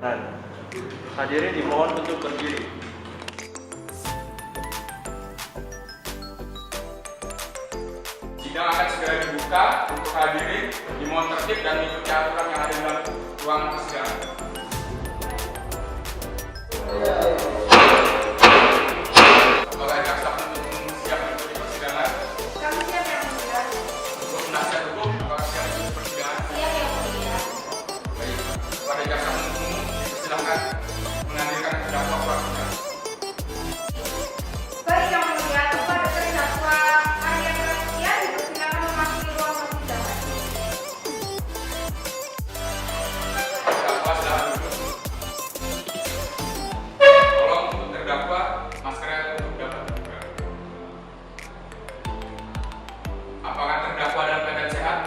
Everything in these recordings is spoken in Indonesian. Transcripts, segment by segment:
Dan hadirin dimohon untuk berdiri. Sidang akan segera dibuka. Untuk hadirin dimohon tertib dan mengikuti aturan yang ada dalam ruangan persidangan. Apakah jaksa penuntut umum siap mengikuti persidangan? Kami siap yang mulia. Untuk penasihat hukum, apakah siap mengikuti persidangan? Siap yang mulia. Baik, pada jaksa penuntut umum dipersilakan menghadirkan terdakwa persidangan. Baik yang mulia, kepada terdakwa Arya Prasetya dipersilakan memasuki ruang persidangan. Terdakwa silakan duduk. Tolong untuk terdakwa maskernya untuk dapat dibuka. Apakah terdakwa dalam keadaan sehat?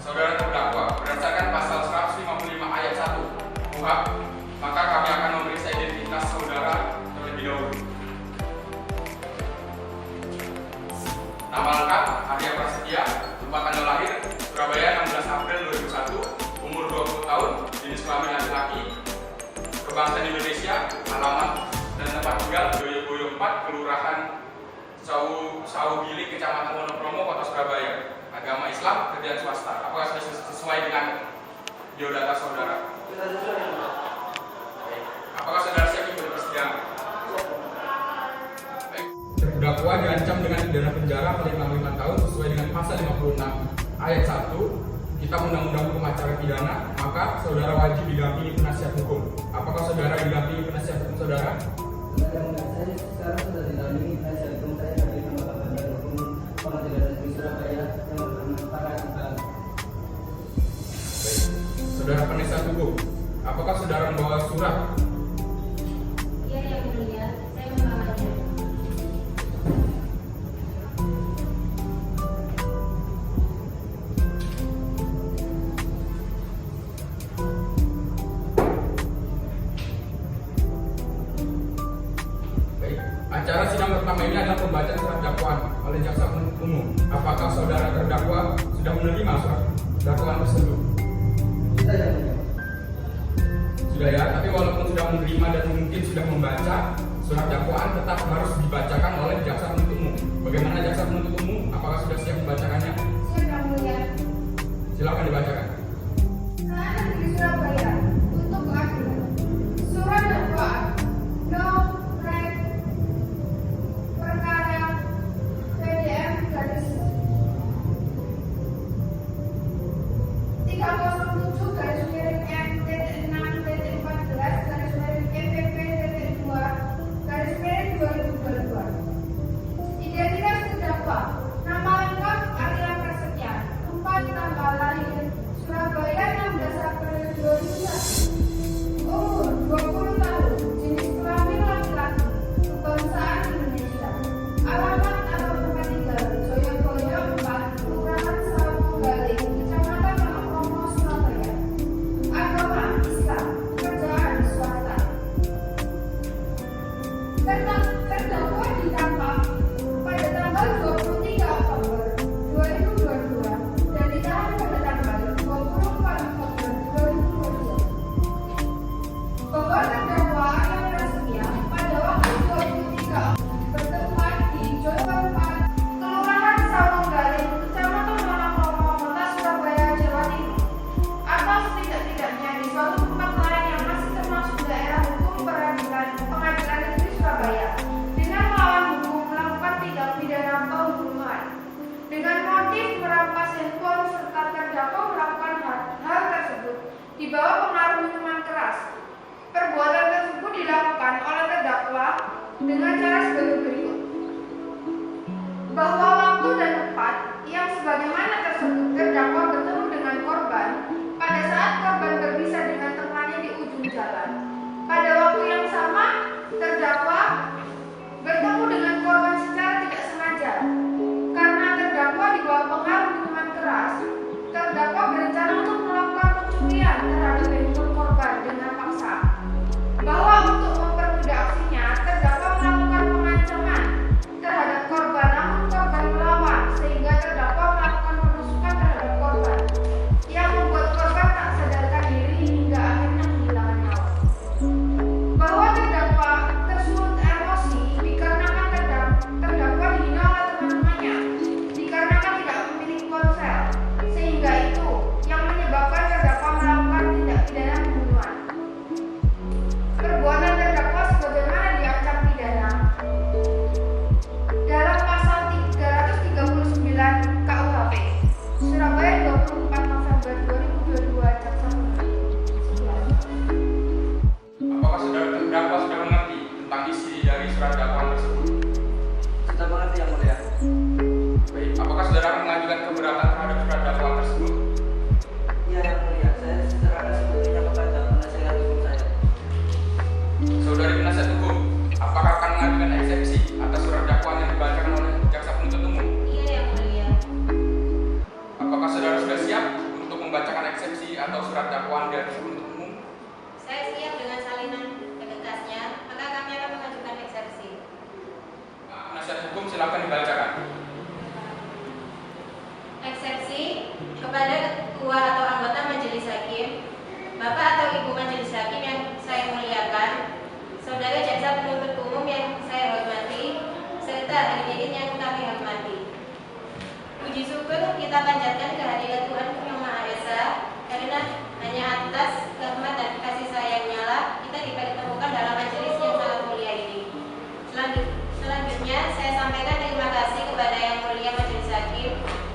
Saudara terdakwa, berdasarkan pasal 155 ayat 1 KUHP, maka kami akan memeriksa identitas saudara terlebih dahulu. Nama lengkap Arya Prasetya, tempat tanggal lahir Surabaya 16 April 2001, umur 20 tahun, jenis kelamin laki-laki, kebangsaan Indonesia, alamat dan tempat tinggal Joyoboyo 4, Kelurahan Sawugiling, Kecamatan Wonokromo, Kota Surabaya. Agama Islam, kerjaan swasta. Apakah sudah sesuai dengan biodata saudara? Apakah saudara siap untuk persidangan? Baik. Terdakwa diancam dengan pidana penjara paling lama 5 tahun sesuai dengan pasal 56 ayat 1 Kitab Undang-Undang Hukum Acara Pidana, maka saudara wajib didampingi penasihat hukum. Apakah saudara didampingi penasihat hukum saudara? Saya sekarang sudah didampingi penasihat hukum saya dari Lembaga Bantuan Hukum Pengadilan Negeri Surabaya yang bernama Para Iqbal. Baik. Saudara penasihat hukum, apakah saudara membawa surat? Iya yang mulia, saya membawanya. Baik. Acara sidang pertama ini adalah pembacaan surat dakwaan oleh jaksa penuntut umum. Apakah saudara terdakwa sudah menerima surat dakwaan tersebut? Sudah yang mulia. Sudah ya, tapi walaupun sudah menerima dan mungkin sudah membaca, surat dakwaan tetap harus dibacakan oleh jaksa penuntut umum. Bagaimana jaksa penuntut umum? Apakah sudah siap membacakannya? Siap yang mulia. Silakan dibacakan. Pengadilan Negeri Surabaya untuk keadilan. Surat dakwaan nomor perkara PDM garis 307 garis miring M.6.14 garis miring EPP.2 garis miring 2022. Identitas terdakwa: nama lengkap Arya Prasetya, tempat tanggal lahir Surabaya 16 April 2001, umur 20 tahun, jenis kelamin laki-laki, kebangsaan Indonesia, alamat atau tempat tinggal Joyoboyo 4, Kelurahan Sawugiling, Kecamatan Wonokromo, Surabaya, agama Islam, kerjaan swasta. Terdakwa ditangkap pada tanggal 23 Oktober 2022 dan ditahan pada tanggal 24 Oktober 2022. Bahwa membacakan eksepsi atau surat dakwaan dari penuntut umum? Saya siap dengan salinan berkasnya, maka kami akan mengajukan eksepsi. Penasihat hukum silakan dibacakan. Eksepsi kepada ketua atau anggota majelis hakim, Bapak atau Ibu majelis hakim yang saya muliakan, saudara jaksa penuntut umum yang saya hormati, serta hadirin yang kami hormati. Puji syukur kita panjatkan kehadiran Tuhan Yang Maha Esa, karena hanya atas rahmat dan kasih sayang-Nya lah kita dipertemukan dalam majelis yang sangat mulia ini. Selanjutnya saya sampaikan terima kasih kepada Yang Mulia Majelis Hakim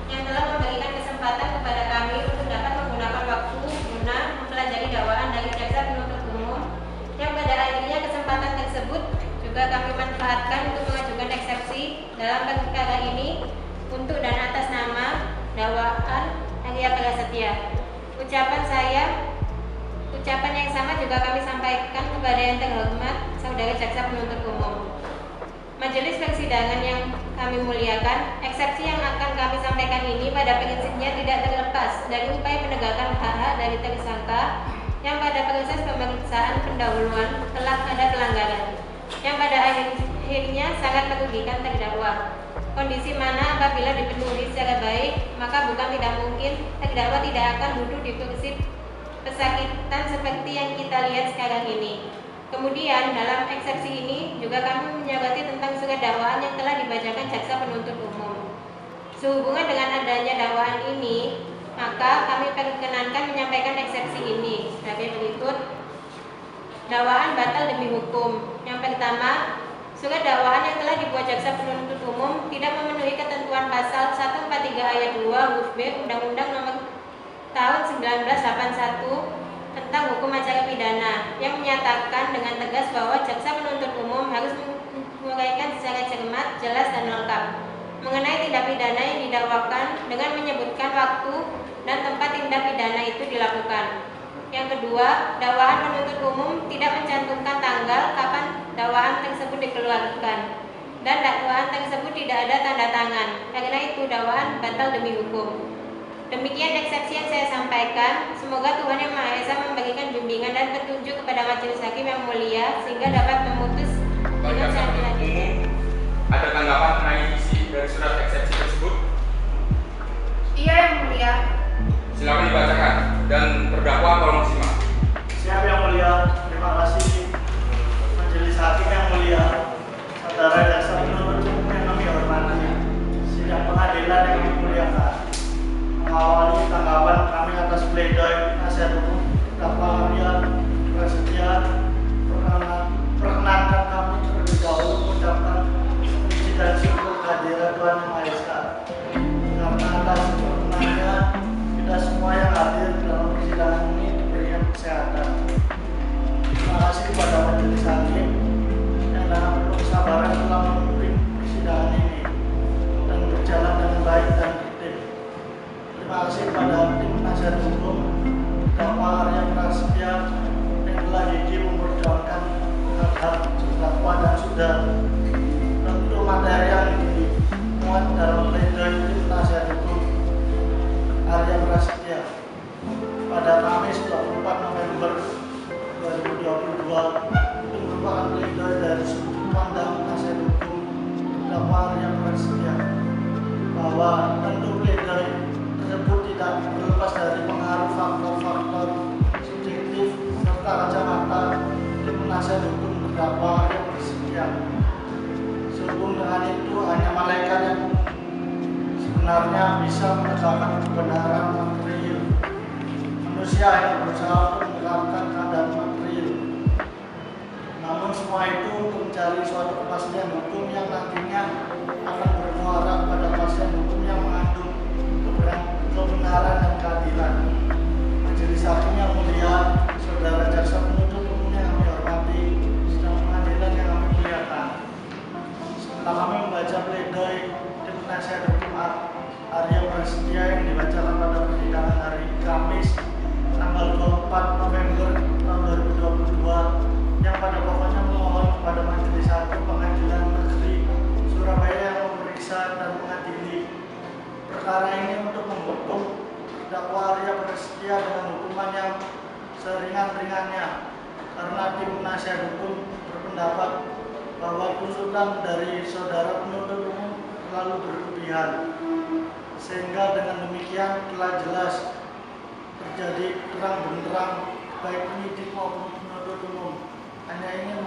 yang telah memberikan kesempatan kepada kami untuk dapat menggunakan waktu guna mempelajari dakwaan dari jaksa penuntut umum, yang pada akhirnya kesempatan tersebut juga kami manfaatkan untuk mengajukan eksepsi dalam perkara ini untuk dan atas nama dakwaan Arya Prasetya. Ucapan yang sama juga kami sampaikan kepada yang terhormat saudara jaksa penuntut umum. Majelis persidangan yang kami muliakan, eksepsi yang akan kami sampaikan ini pada prinsipnya tidak terlepas dari upaya penegakan hak-hak dari tersangka yang pada proses pemeriksaan pendahuluan telah ada pelanggaran, yang pada akhirnya sangat merugikan terdakwa. Kondisi mana apabila dipenuhi secara baik, maka bukan tidak mungkin terdakwa tidak akan duduk di kursi pesakitan seperti yang kita lihat sekarang ini. Kemudian dalam eksepsi ini juga kami menyoroti tentang surat dakwaan yang telah dibacakan jaksa penuntut umum. Sehubungan dengan adanya dakwaan ini, maka kami perkenankan menyampaikan eksepsi ini sebagai berikut. Dakwaan batal demi hukum. Yang pertama, surat dakwaan yang telah dibuat jaksa penuntut umum tidak memenuhi ketentuan pasal 143 ayat 2 huruf B Undang-Undang Nomor Tahun 1981 tentang hukum acara pidana, yang menyatakan dengan tegas bahwa jaksa penuntut umum harus menguraikan secara cermat, jelas dan lengkap mengenai tindak pidana yang didakwakan dengan menyebutkan waktu dan tempat tindak pidana itu dilakukan. Yang kedua, dakwaan penuntut umum tidak mencantumkan tanggal kapan dakwaan tersebut dikeluarkan dan dakwaan tersebut tidak ada tanda tangan. Karena itu dakwaan batal demi hukum. Demikian eksepsi yang saya sampaikan. Semoga Tuhan Yang Maha Esa memberikan bimbingan dan petunjuk kepada majelis hakim yang mulia sehingga dapat memutus dengan selanjutnya. Ada tanggapan mengenai isi dari surat eksepsi tersebut? Iya, Yang Mulia. Silakan dibacakan dan terdakwa tolong simak. Siap Yang Mulia, terima kasih. Majelis hakim yang mulia, saudara jaksa penuntut umum yang kami hormati, sidang pengadilan yang kami muliakan, mengawali tanggapan kami atas pledoi penasihat hukum terdakwa Arya Prasetya. Perkenankan kami terlebih dahulu mengucapkan puji dan syukur kehadiran Tuhan Yang Maha Esa, karena atas perkenannya kita semua yang hadir dalam persidangan ini diberikan kesehatan. Terima kasih kepada majelis hakim yang dengan penuh kesabaran telah memimpin persidangan ini dan berjalan dengan baik dan tertib. Terima kasih kepada tim penasihat hukum terdakwa Arya Prasetya yang telah gigih memperjuangkan hak-hak terdakwa dan sudah tentu materi yang dimuat dalam pledoi tim penasihat hukum Arya Prasetya pada Kamis 24 November 2022 itu merupakan pledoi dari sudut pandang penasihat hukum terdakwa Arya Prasetya bahwa tentu pledoi tersebut tidak berlepas dari pengaruh faktor-faktor subjektif serta kacamata tim penasihat hukum terdakwa Arya Prasetya. Sehubung dengan itu hanya malaikat yang sebenarnya bisa menegakkan kebenaran material. Manusia yang berusaha untuk menegakkan keadaan material. Namun semua itu untuk mencari suatu kepastian hukum yang nantinya akan bermuara pada kepastian hukum yang mengandung kebenaran dan keadilan. Majelis hakim yang mulia, saudara jaksa penuntut umum yang kami hormati, sidang pengadilan yang kami muliakan. Setelah kami membaca pledoi tim penasihat hukum Arya Prasetya yang dibacakan pada persidangan hari Kamis tanggal 24 November tahun 2022 yang pada pokoknya memohon kepada Majelis Hakim Pengadilan Negeri Surabaya yang memeriksa dan mengadili perkara ini untuk menghukum terdakwa Arya Prasetya bersedia dengan hukuman yang seringan-ringannya karena tim penasihat hukum berpendapat bahwa tuntutan dari saudara penuntut umum terlalu berlebihan, sehingga dengan demikian telah jelas terjadi terang benderang baik penyidik maupun penuntut umum hanya ingin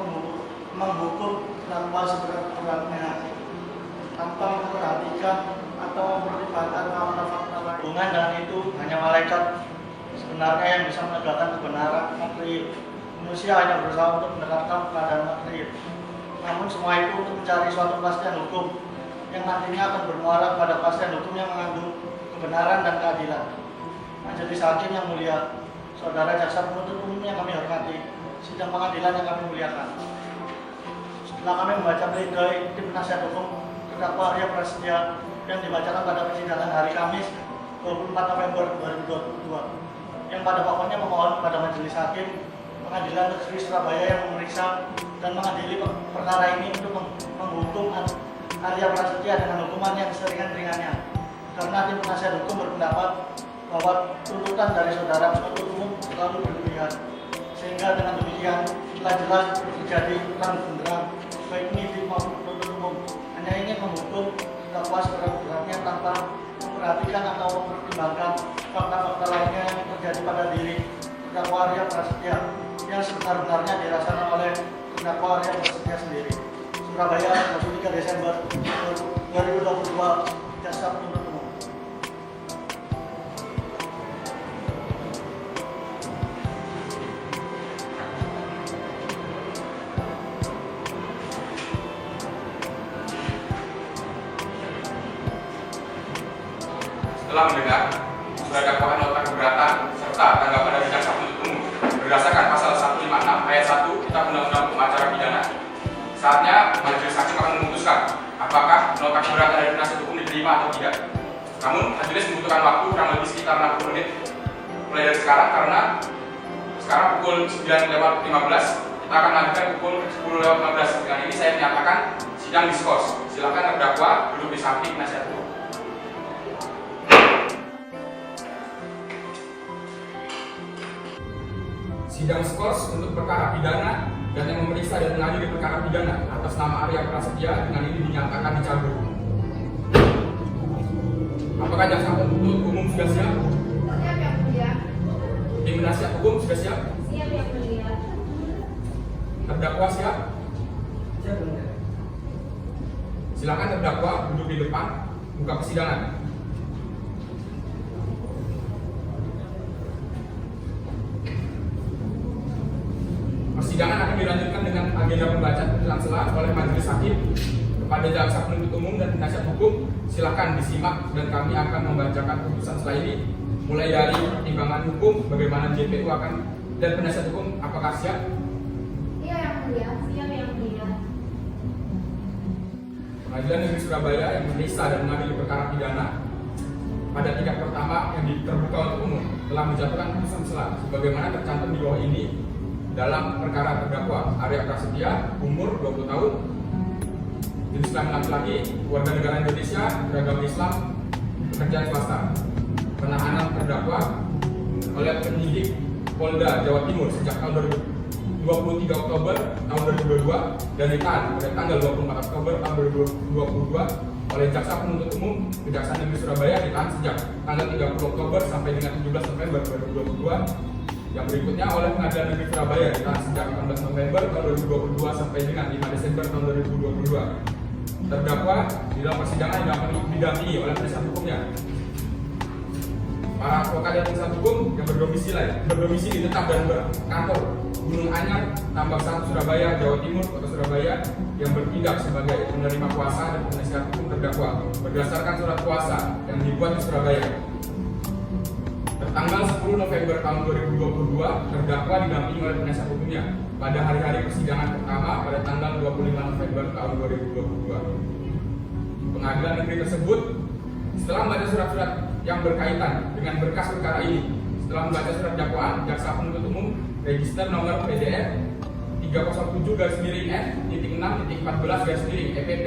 menghukum terdakwa seberat-beratnya tanpa memperhatikan atau mempertimbangkan fakta-fakta lain. Hubungan dengan itu hanya malaikat sebenarnya yang bisa menegakkan kebenaran material. Manusia hanya berusaha untuk mendekatkan keadaan material. Namun semua itu untuk mencari suatu kepastian hukum yang nantinya akan bermuara pada kepastian hukum yang mengandung kebenaran dan keadilan. Majelis hakim yang mulia, saudara jaksa penuntut umum yang kami hormati, sidang pengadilan yang kami muliakan. Setelah kami membaca pledoi tim penasihat hukum terdakwa Arya Prasetya yang dibacakan pada persidangan hari Kamis 24 November 2022, yang pada pokoknya memohon pada majelis hakim Pengadilan Negeri Surabaya yang memeriksa dan mengadili perkara ini untuk menghukum Arya Prasetya dengan hukuman yang seringan-ringannya karena tim penasihat hukum berpendapat bahwa tuntutan dari saudara penuntut umum terlalu berlebihan, sehingga dengan demikian telah jelas terjadi terang benderang baik penyidik maupun penuntut umum hanya ingin menghukum terdakwa seberat-beratnya tanpa memperhatikan atau mempertimbangkan fakta-fakta lainnya yang terjadi pada diri terdakwa Arya Prasetya yang sebenar-benarnya dirasakan oleh terdakwa Arya Prasetya sendiri. Surabaya, 23 Desember 2022, Jaksa Penuntut Umum. Setelah mendengar surat dakwaan nota keberatan serta tanggapan dari jaksa penuntut umum berdasarkan pasal 156 ayat 1 Kitab Undang-Undang Hukum Acara Pidana, saatnya majelis hakim akan memutuskan apakah nota keberatan dari penasihat hukum diterima atau tidak. Namun majelis membutuhkan waktu kurang lebih sekitar 60 menit mulai dari sekarang, karena sekarang pukul 9:15, kita akan lanjutkan pukul 10:15. Dengan ini saya menyatakan sidang diskors. Silakan terdakwa duduk di samping penasihat hukum. Sidang skors untuk perkara pidana dan yang memeriksa dan mengadili perkara pidana atas nama Arya Prasetya dengan ini dinyatakan dicabut. Apakah jaksa penuntut umum sudah siap? Siap yang mulia. Tim penasihat hukum sudah siap? Siap yang mulia. Terdakwa siap? Siap, Bunda. Silakan terdakwa duduk di depan muka persidangan. Persidangan akan dilanjutkan dengan agenda pembacaan putusan sela oleh majelis hakim kepada jaksa penuntut umum dan penasihat hukum. Silakan disimak dan kami akan membacakan putusan sela ini mulai dari pertimbangan hukum, bagaimana JPU akan dan penasihat hukum apakah siap? Iya yang mulia. Siap yang mulia. Pengadilan Negeri Surabaya yang memeriksa dan mengadili perkara pidana pada tingkat pertama yang terbuka untuk umum telah menjatuhkan putusan sela sebagaimana tercantum di bawah ini dalam perkara terdakwa Arya Prasetya, umur 20 tahun, jenis kelamin laki-laki, warga negara Indonesia, beragama Islam, pekerjaan swasta. Penahanan terdakwa oleh penyidik Polda Jawa Timur sejak tahun 23 Oktober tahun 2022 dan ditahan pada tanggal 24 Oktober tahun 2022 oleh jaksa penuntut umum Kejaksaan Negeri Surabaya, ditahan sejak tanggal 30 Oktober sampai dengan 17 November 2022. Yang berikutnya oleh Pengadilan Negeri Surabaya ditahan sejak 18 November tahun 2022 sampai dengan 5 Desember tahun 2022. Terdakwa di dalam persidangan didampingi oleh penasihat hukumnya. Para advokat dan penasihat hukum yang berdomisili tetap dan berkantor Gunung Anyar, Tambak Satu, Surabaya, Jawa Timur, Kota Surabaya, yang bertindak sebagai penerima kuasa dan penasihat hukum terdakwa berdasarkan surat kuasa yang dibuat di Surabaya. Tanggal 10 November tahun 2022, terdakwa didampingi oleh penasihat hukumnya pada hari-hari persidangan pertama pada tanggal 25 November tahun 2022. Pengadilan negeri tersebut setelah membaca surat-surat yang berkaitan dengan berkas perkara ini, setelah membaca surat dakwaan, jaksa penuntut umum register nomor PDF 307/N-6-14/EPP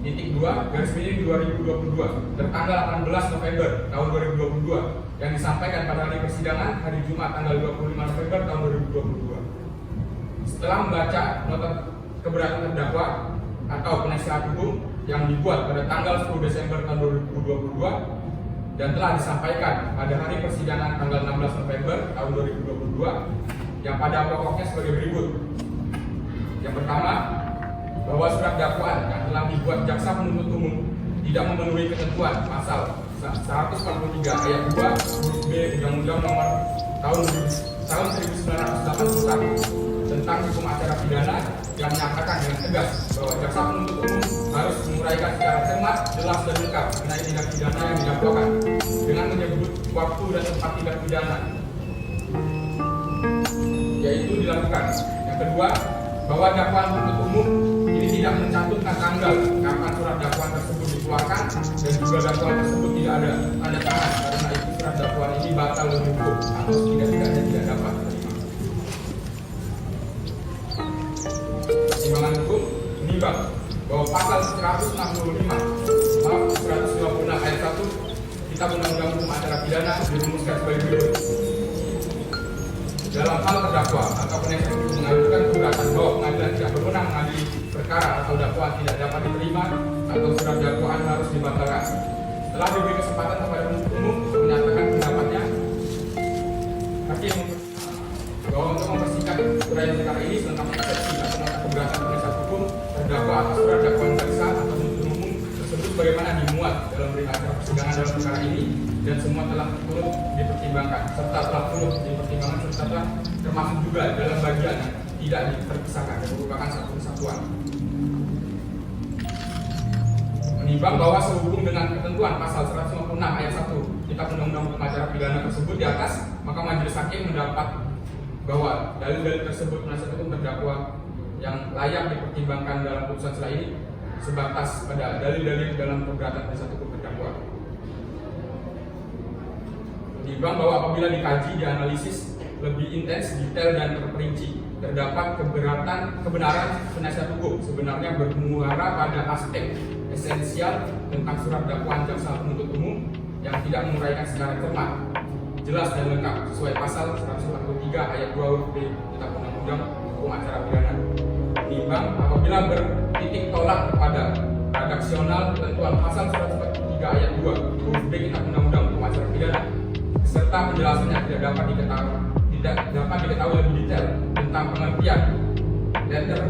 2022 tertanggal 18 November tahun 2022 yang disampaikan pada hari persidangan hari Jumat tanggal 25 November tahun 2022. Setelah membaca nota keberatan terdakwa atau penasihat hukum yang dibuat pada tanggal 10 Desember tahun 2022 dan telah disampaikan pada hari persidangan tanggal 16 November tahun 2022 yang pada pokoknya sebagai berikut. Yang pertama, bahwa surat dakwaan yang telah dibuat jaksa penuntut umum tidak memenuhi ketentuan pasal 143 ayat 2 huruf B Undang-Undang Nomor tahun 1981 tentang hukum acara pidana yang menyatakan dengan tegas bahwa jaksa penuntut umum harus menguraikan secara cermat, jelas dan lengkap mengenai tindak pidana yang didakwakan dengan menyebut waktu dan tempat tindak pidana yaitu dilakukan. Yang kedua, bahwa dakwaan penuntut umum ini tidak mencantumkan tanggal kapan surat dakwaan tersebut dikeluarkan dan juga dakwaan tersebut tidak ada tanda tangan, karena itu surat dakwaan ini batal demi hukum atau tidak dapat diterima. Pertimbangan hukum menimbang bahwa pasal 156 ayat 1 Kitab Undang-Undang Hukum Acara Pidana dirumuskan sebagai berikut. Dalam hal terdakwa atau penasihat hukum mengajukan keberatan bahwa pengadilan tidak berwenang mengadili perkara atau dakwaan tidak dapat diterima atau surat dakwaan harus dibatalkan. Setelah diberi kesempatan kepada penuntut umum menyatakan pendapatnya, hakim bahwa untuk mempersingkat uraian perkara ini tentang eksepsi atau nota keberatan penasihat hukum terdakwa atas surat dakwaan jaksa atau penuntut umum tersebut sebagaimana dimuat dalam berita acara persidangan dalam perkara ini dan semua telah turut dipertimbangkan serta telah turut dipertimbangkan serta telah termasuk juga dalam bagian yang tidak diperpisahkan dan merupakan satu kesatuan. Menimbang bahwa sehubung dengan ketentuan pasal 156 ayat 1 Kitab Undang-Undang Hukum Acara Pidana tersebut di atas, maka majelis hakim mendapat bahwa dalil-dalil tersebut penasihat hukum terdakwa yang layak dipertimbangkan dalam putusan setelah ini sebatas pada dalil-dalil dalam keberatan penasihat hukum terdakwa. Menimbang bahwa apabila dikaji, dianalisis lebih intens, detail dan terperinci, terdapat kebenaran penasihat hukum sebenarnya bermuara pada aspek esensial tentang surat dakwaan jaksa penuntut umum yang tidak menguraikan secara cermat, jelas dan lengkap sesuai pasal 143 ayat 2 huruf B Kitab Undang-Undang Hukum Acara Pidana. Menimbang apabila bertitik tolak kepada redaksional ketentuan pasal 143 ayat 2 huruf B Kitab Undang-Undang Hukum Acara Pidana serta penjelasannya tidak dapat diketahui lebih detail tentang pengertian letter,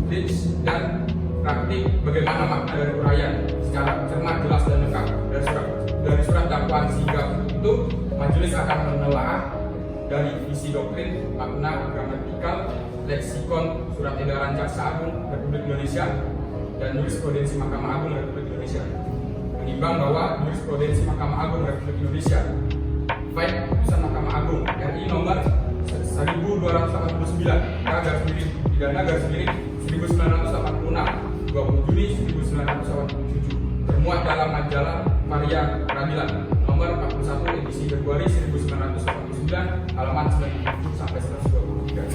pitch, dan praktik bagaimana makna dari uraian secara cermat, jelas dan lengkap dari surat dakwaan sehingga itu majelis akan menelaah dari isi doktrin, makna, gramatikal, leksikon, surat edaran Jaksa Agung Republik Indonesia dan jurisprudensi Mahkamah Agung Republik Indonesia. Menimbang bahwa jurisprudensi Mahkamah Agung Republik Indonesia baik putusan Mahkamah Agung RI nomor 1289 K/Pidana/1986 20 Juni 1987 termuat dalam majalah Karya Peradilan nomor 41 edisi Februari 1989 halaman 97 sampai 123.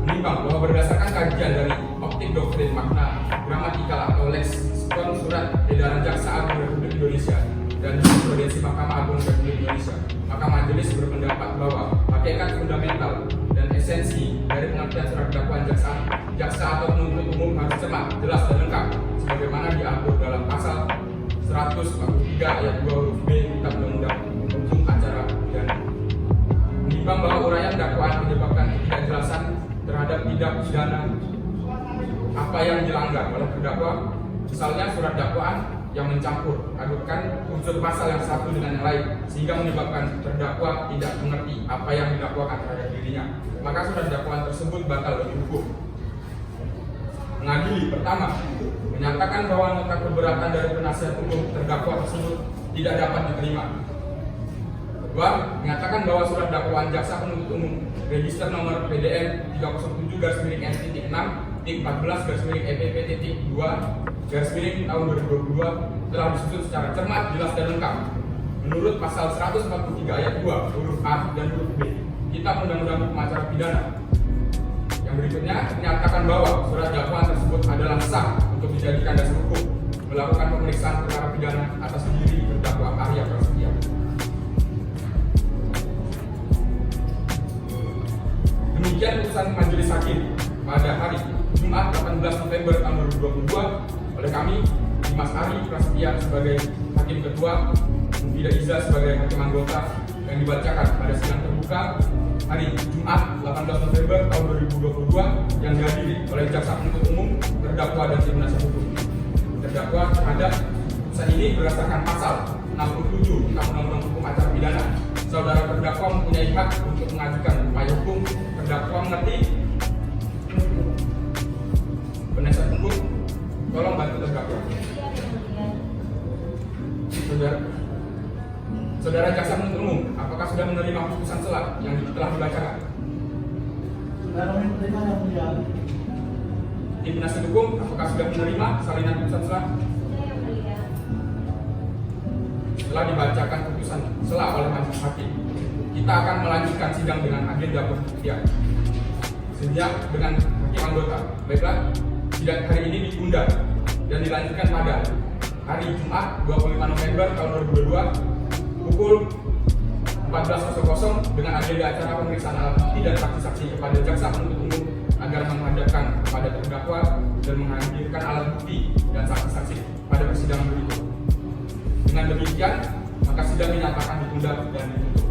Menimbang bahwa berdasarkan kajian dari optik doktrin, makna, gramatikal atau leksikon surat edaran Jaksa Agung Republik Indonesia dan jurisprudensi Mahkamah Agung Republik Indonesia, maka majelis berpendapat bahwa hakikat fundamental dan esensi dari pengertian surat dakwaan jaksa atau penuntut umum harus cermat, jelas dan lengkap sebagaimana diatur dalam pasal 143 ayat 2 huruf B Kitab Undang-Undang Hukum Acara Pidana. Menimbang bahwa uraian dakwaan menyebabkan ketidakjelasan terhadap tindak pidana apa yang dilanggar oleh terdakwa, misalnya surat dakwaan yang mencampur adukan unsur pasal yang satu dengan yang lain sehingga menyebabkan terdakwa tidak mengerti apa yang didakwakan terhadap dirinya, maka surat dakwaan tersebut batal demi hukum. Mengadili, pertama, menyatakan bahwa nota keberatan dari penasihat hukum terdakwa tersebut tidak dapat diterima. Kedua, menyatakan bahwa surat dakwaan jaksa penuntut umum register nomor PDN 307/14-M-14-EPP-2 tahun 2022 telah disusun secara cermat, jelas dan lengkap menurut pasal 143 ayat 2 huruf A dan huruf B Kitab Undang-Undang Hukum Acara Pidana. Yang berikutnya menyatakan bahwa surat dakwaan tersebut adalah sah untuk untuk dijadikan dasar hukum melakukan pemeriksaan perkara pidana atas diri terdakwa Arya Prasetya. Demikian putusan Majelis Hakim pada hari Jumat 18 November tahun 2022 oleh kami, Dimas Ari Prasetya sebagai Hakim Ketua, Mufidah Iza sebagai Hakim Anggota, yang dibacakan pada sidang terbuka hari Jumat 18 November tahun 2022 yang dihadiri oleh Jaksa Penuntut Umum, terdakwa dan tim penasihat hukum. Terdakwa terhadap putusan ini berdasarkan pasal 67 Undang-Undang Hukum Acara Pidana. Saudara terdakwa mempunyai hak untuk mengajukan upaya hukum. Terdakwa mengerti? Penasihat hukum, tolong bantu terdakwa. Saudara Jaksa Penuntut Umum, apakah sudah menerima putusan selah yang telah dibacakan? Saudara menerima yang mulia. Tim penasihat hukum, apakah sudah menerima salinan putusan selah? Setelah dibacakan putusan selah oleh majelis hakim, kita akan melanjutkan sidang dengan agenda pembuktian. Sejak dengan hakim anggota, baiklah, sidang hari ini ditunda dan dilanjutkan pada hari Jumat 25 November tahun 2022 pukul 14.00 dengan agenda acara pemeriksaan alat bukti dan saksi-saksi kepada Jaksa Penuntut Umum agar menghadapkan kepada terdakwa dan menghadirkan alat bukti dan saksi-saksi pada persidangan berikut. Dengan demikian, maka sidang dinyatakan ditunda dan ditutup.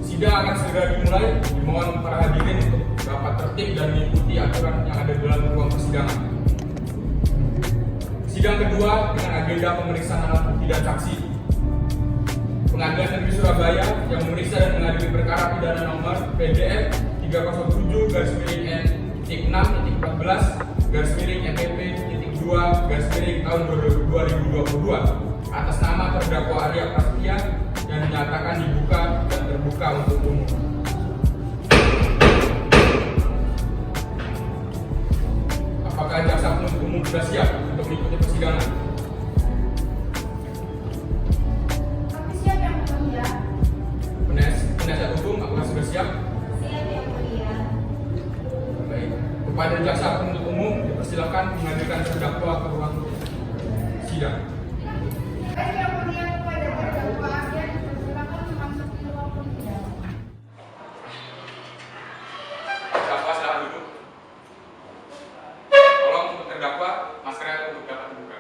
Sidang akan segera dimulai. Dimohon para hadirin untuk dapat tertib dan mengikuti aturan yang ada dalam ruang persidangan. Sidang kedua dengan agenda pemeriksaan alat bukti dan saksi. Pengadilan Negeri Surabaya yang memeriksa dan mengadili perkara pidana nomor PDF 307/N6.14/NPP.2/ tahun 2022 atas nama terdakwa Arya Prasetya yang dinyatakan dibuka dan terbuka untuk umum. Apakah Jaksa Penuntut Umum sudah siap untuk mengikuti persidangan? Penasihat hukum, apakah sudah siap? Siap yang mulia. Baik. Kepada Jaksa Penuntut Umum dipersilakan menghadirkan terdakwa ke ruang sidang. Baik yang mulia, kepada terdakwa Arya dipersilakan masuk di ruang persidangan. Terdakwa silakan duduk. Tolong untuk terdakwa maskernya untuk dapat dibuka.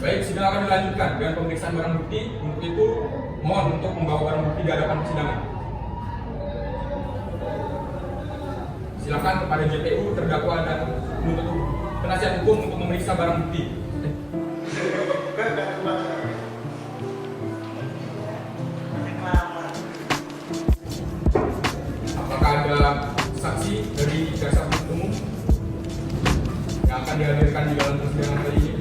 Baik, sidang akan dilanjutkan dengan pemeriksaan barang bukti. Untuk itu, mohon untuk membawa barang bukti di hadapan persidangan. Silakan kepada JPU, terdakwa dan penuntut penasihat hukum untuk memeriksa barang bukti. Apakah ada saksi dari Jaksa Penuntut Umum yang akan dihadirkan di dalam persidangan kali ini?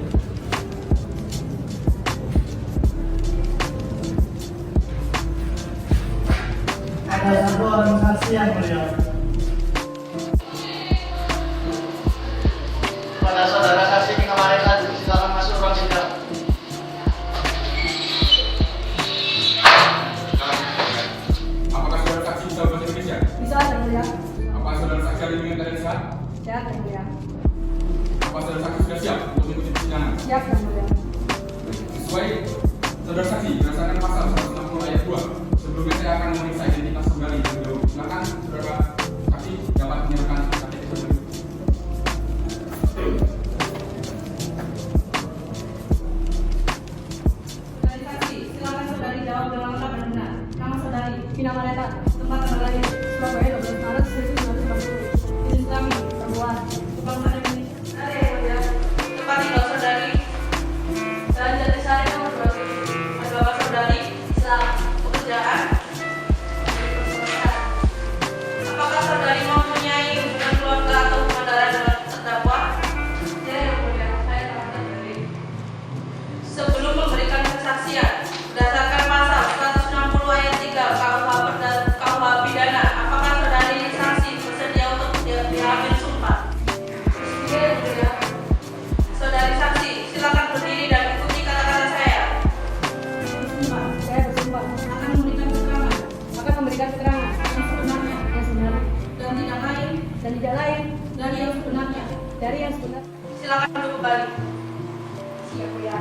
Ada satu orang saksi yang mulia. Pada saudara saksi ini kemarin saat silakan masuk ruang sidang. Apakah saudara saksi bisa bahasa Indonesia? Bisa yang mulia. Apakah saudara saksi ada dengan keadaan sehat? Siap yang mulia. Apakah saudara saksi sudah siap untuk mengikuti persidangan? Siap yang mulia. Sesuai saudara saksi berdasarkan pasal 160 ayat 2. Sebelumnya saya akan memeriksa identitas kembali. Silakan saudara saksi dapat menyerahkan KTP tersebut. Saudari saksi, silakan saudari jawab dengan lengkap dan benar. Nama saudari Vina Mareta, tempat tanggal lahir Surabaya 12 Maret 1990. Jenis kelamin perempuan, kebangsaan Indonesia. Ada yang mulia. Tempat tinggal saudari dan Jatisari nomor 27. Agama saudari Islam. Pekerjaan. Apakah saudari mempunyai hubungan keluarga atau hubungan darah dengan terdakwa? Ya yang mulia, saya telah terjadi. Sebelum memberikan kesaksian, berdasarkan pasal 160 ayat 3 KUH Silakan duduk kembali. Siap, ya.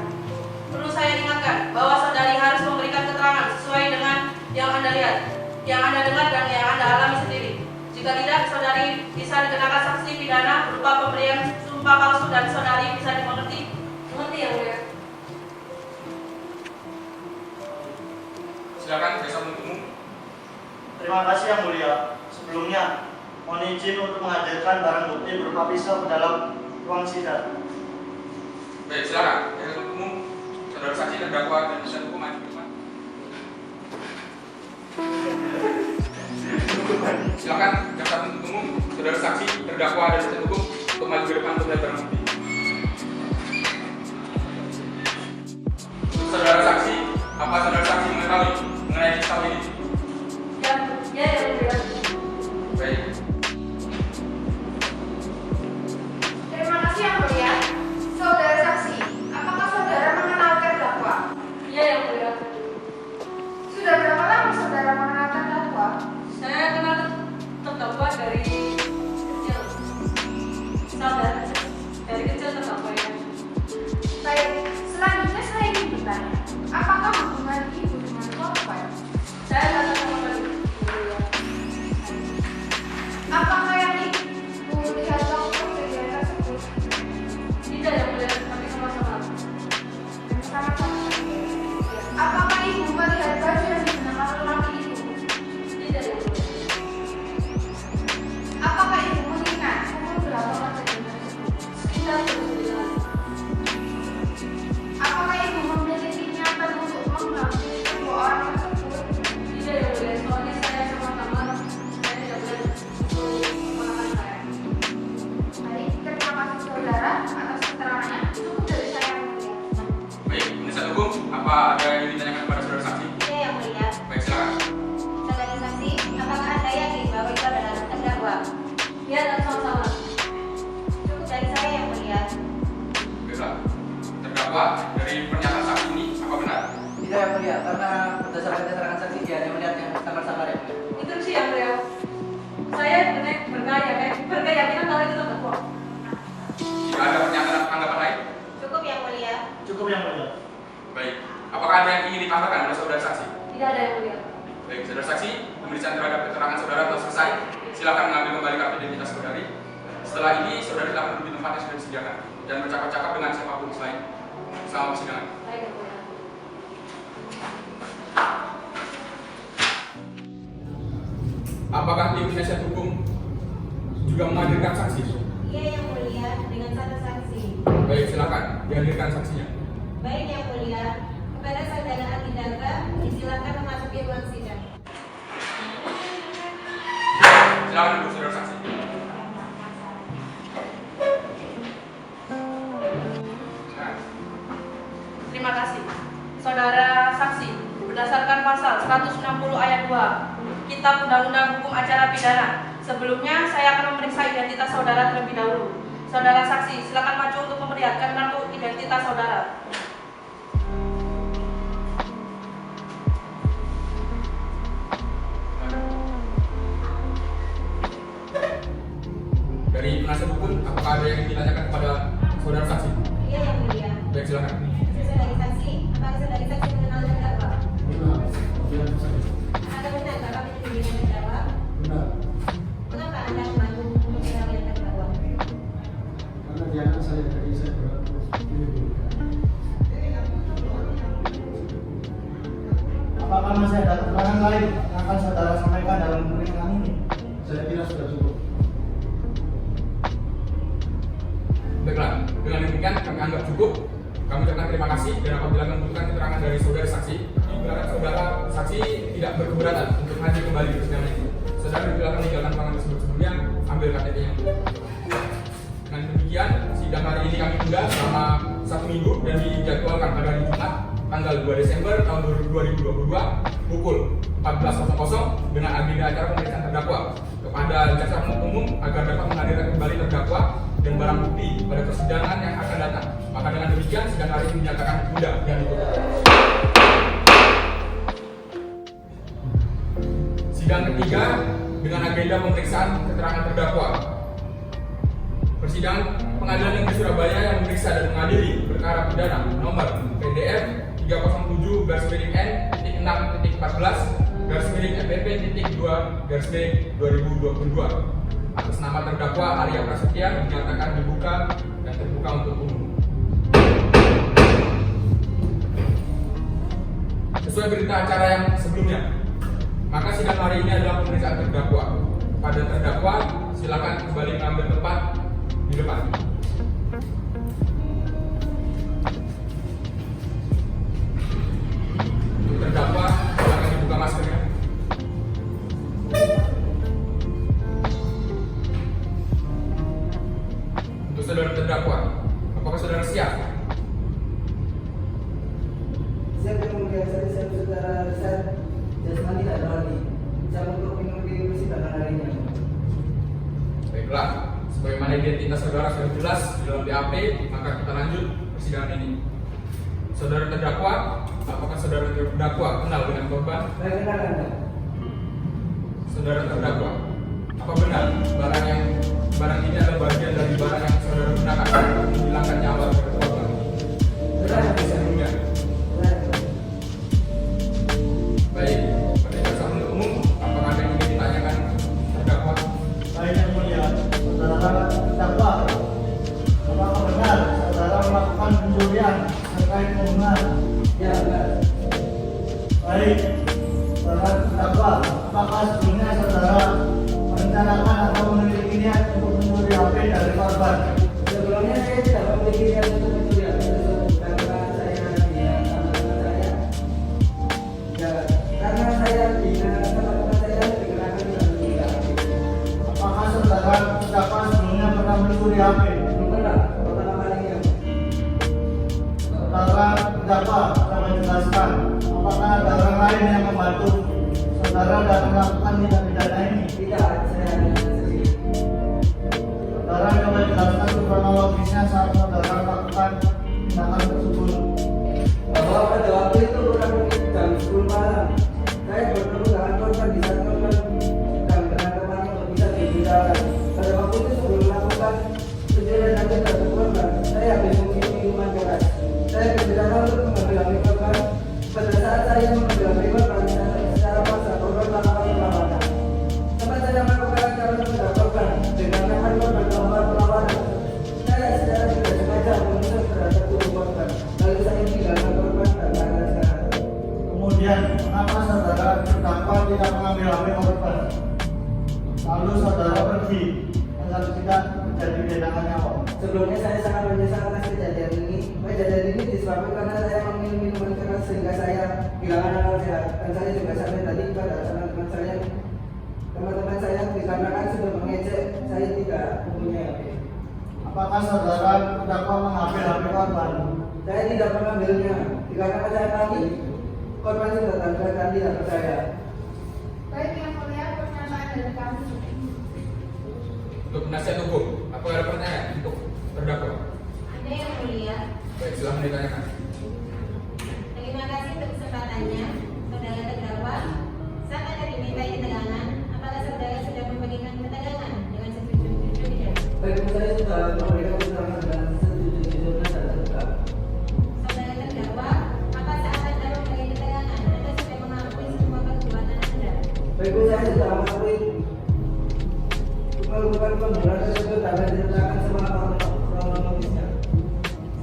Perlu saya ingatkan bahwa saudari harus memberikan keterangan sesuai dengan yang Anda lihat, yang Anda dengar, dan yang Anda alami sendiri. Jika tidak, saudari bisa dikenakan sanksi pidana berupa pemberian sumpah palsu dan saudari bisa dimengerti. Mengerti ya, mulia? Silakan jaksa penuntut umum. Terima kasih yang mulia. Sebelumnya, mohon izin untuk menghadirkan barang bukti berupa pisau ke dalam ruang sidang. Baik, silakan. Jaksa penuntut umum, saudara saksi terdakwa dan penasihat hukum maju ke depan. Silakan jaksa penuntut umum, saudara saksi terdakwa dan penasihat hukum untuk maju ke depan untuk melihat barang bukti. Saudara saksi, apa saudara saksi mengetahui mengenai pisau ini? Ya, mulia. Baik. Terima kasih yang mulia. Saudara saksi, apakah saudara mengenal terdakwa? Ya, yang mulia. Sudah berapa lama saudara mengenal terdakwa? Saya kenal terdakwa dari kecil. Saudara dari kecil terdakwa ya. Baik, selanjutnya saya ingin bertanya, apakah hubungan ibu dengan korban? Saya datang sama dari mulia. Apakah yang ibu lihat waktu kejadian tersebut? Tidak yang mulia, tapi sama-sama. Sama-sama. Apakah ibu melihat baju yang digunakan lelaki itu? Tidak yang mulia. Apakah ibu mengingat umur berapa kejadian tersebut? Sekitar 2 bulan. Apakah ibu memiliki niatan untuk mengambil kedua orang tersebut? Tidak yang mulia, soalnya saya sama-sama. Saya tidak boleh untuk keponakan saya. Baik, terima kasih saudara atas keterangannya. Cukup dari saya yang mulia. Baik, penasihat hukum, apa ada yang ditanyakan kepada saudara saksi? Ya, yang mulia. Baik, silakan. Saudara saksi, apakah Anda yakin bahwa itu adalah terdakwa? Ya, dan sama-sama. Cukup dari saya yang mulia. Baiklah. Terdakwa, dari pernyataan saksi ini, apa benar? Tidak yang mulia, karena berdasarkan keterangan saksi dia hanya melihat yang samar-samar yang mulia. Itu sih yang mulia. Saya berkeyakinan kalau itu terdakwa. Jika ada pernyataan tanggapan lain? Cukup yang mulia. Cukup yang mulia. Baik. Apakah ada yang ingin ditambahkan oleh saudara saksi? Tidak ada yang mulia. Baik, saudara saksi, pemeriksaan terhadap keterangan saudara telah selesai. Silakan mengambil kembali kartu identitas saudari. Setelah ini, saudara silakan duduk di tempat yang sudah disediakan dan bercakap-cakap dengan siapapun selain selama persidangan. Baik yang mulia. Apakah tim penasihat hukum juga menghadirkan saksi? Iya yang mulia, dengan satu saksi. Baik, silakan dihadirkan saksinya. Baik yang mulia, kepada saudara Adindra disilakan memasuki ruang sidang. Silakan duduk saudara saksi. Terima kasih. Saudara saksi, berdasarkan pasal 160 ayat 2 Kitab Undang-Undang Hukum Acara Pidana, sebelumnya saya akan memeriksa identitas saudara terlebih dahulu. Saudara saksi, silakan maju untuk memperlihatkan kartu identitas saudara. Dari penasihat hukum, apakah ada yang ditanyakan kepada saudara saksi? Iya yang mulia. Baik, silakan. Saudari saksi, apakah saudari saksi mengenal terdakwa? Ada benar Bapak menjadi dengan terdakwa? Benar, Mengapa Anda membantu mengetahui terdakwa? karena dia anak saya dari saya berlaku ini. Apakah masih ada keterangan lain yang akan saudara sampaikan dalam pemeriksaan ini? Saya kira sudah cukup. Baiklah, dengan demikian kami anggap cukup. Kami ucapkan terima kasih dan apabila membutuhkan keterangan dari saudara saksi, dipersilakan saudara saksi tidak berkeberatan untuk hadir kembali di persidangan itu. Saudara dipersilakan meninggalkan ruangan tersebut sebelumnya, ambil KTP-nya. Dengan demikian, sidang hari ini kami tunda selama 1 minggu dan dijadwalkan pada hari Jumat, tanggal 2 Desember tahun 2022 pukul 14.00 dengan agenda acara pemeriksaan terdakwa kepada jaksa penuntut umum agar dapat menghadirkan kembali terdakwa dan barang bukti pada persidangan yang akan datang. Maka dengan demikian sidang hari ini dinyatakan tunda dan ditutup. Sidang ketiga dengan agenda pemeriksaan keterangan terdakwa. Persidangan Pengadilan Negeri Surabaya yang memeriksa dan mengadili perkara pidana nomor PDF 307/N6.14/FPP.2/2022 atas nama terdakwa Arya Prasetya dinyatakan dibuka dan terbuka untuk umum. Sesuai berita acara yang sebelumnya, maka sidang hari ini adalah pemeriksaan terdakwa. Pada terdakwa, silakan kembali mengambil tempat di depan. Untuk terdakwa, silakan dibuka maskernya. Untuk saudara terdakwa, apakah saudara siap? Siap yang mulia, saya siap saudara Richard Jasmani Darwani. Siap untuk mengikuti persidangan hari ini. Baiklah, sebagaimana identitas saudara sudah jelas di dalam BAP, maka kita lanjut persidangan ini. Saudara terdakwa, apakah saudara terdakwa kenal dengan korban? Saya kenal Anda. Saudara terdakwa, apa benar barang ini adalah bagian dari barang yang saudara gunakan untuk menghilangkan nyawa dari korban? Benar. Sebelumnya. Benar. Baik, pada jaksa penuntut umum, apakah ada yang ingin ditanyakan terdakwa? Baik yang mulia, saudara terdakwa, apakah benar saudara melakukan pencurian terkait pembunuhan? Ya, benar. Baik, saudara terdakwa, apakah sebelumnya saudara merencanakan atau memiliki niat untuk mencuri HP dari korban? Sebelumnya saya tidak memiliki niat untuk mencuri HP tersebut karena saya tidak sama teman saya. Ya, karena saya tidak sama teman saya dikenakan tidak mencuri HP. Apakah saudara terdakwa sebelumnya pernah mencuri HP? Belum pernah, pertama kalinya. Saudara terdakwa dapat menjelaskan apakah ada orang lain yang membantu saudara dalam melakukan tindak pidana ini? Tidak, saya hanya sendiri. Saudara dapat menjelaskan kronologisnya saat saudara melakukan tindakan tersebut. Bahwa pada waktu itu kurang lebih jam 10 malam, saya bertemu dengan korban di saat korban sedang beranggapan untuk bisa dibicarakan. Pada waktu itu sebelum melakukan pencurian HP terhadap korban, saya habis minum minuman keras. Saya berbicara untuk mengambil HP korban. Pada saat saya mengambil HP korban, secara paksa korban melakukan perlawanan. Tempat saya melakukan cara terhadap korban dengan tangan korban melakukan perlawanan. Saya secara tidak sengaja menusuk terhadap tubuh korban. Lalu saya tinggalkan korban dan tangan saya. Kemudian, mengapa saudara terdakwa tidak mengambil HP korban? Lalu saudara pergi agar tidak terjadi kehilangan nyawa. Sebelumnya saya sangat menyesal atas kejadian ini. Kejadian ini disebabkan karena saya meminum minuman keras sehingga saya kehilangan akal sehat. Dan saya juga sampai tadi kepada teman-teman saya dikarenakan sudah mengejek saya tidak mempunyai HP. Apakah saudara terdakwa mengambil HP korban? Saya tidak mengambilnya dikarenakan saya tadi korban sudah dan tidak percaya. Baik yang mulia, pernyataan dari kami. Untuk penasihat hukum, apa ada pertanyaan untuk terdakwa? Ada yang mulia. Baik, silahkan ditanyakan. Terima kasih untuk kesempatannya, saudara terdakwa. Saat Anda dimintai keterangan, apakah saudara sudah memberikan keterangan dengan sejujur-jujurnya? Baik, saya sudah memberikan keterangan dengan sejujur-jujurnya dan terbuka. Saudara terdakwa, apa saat Anda memberi keterangan, Anda sudah mengakui semua perbuatan Anda? Baik, saya sudah mengakui melakukan pembunuhan tersebut dan menceritakan semua kronologisnya.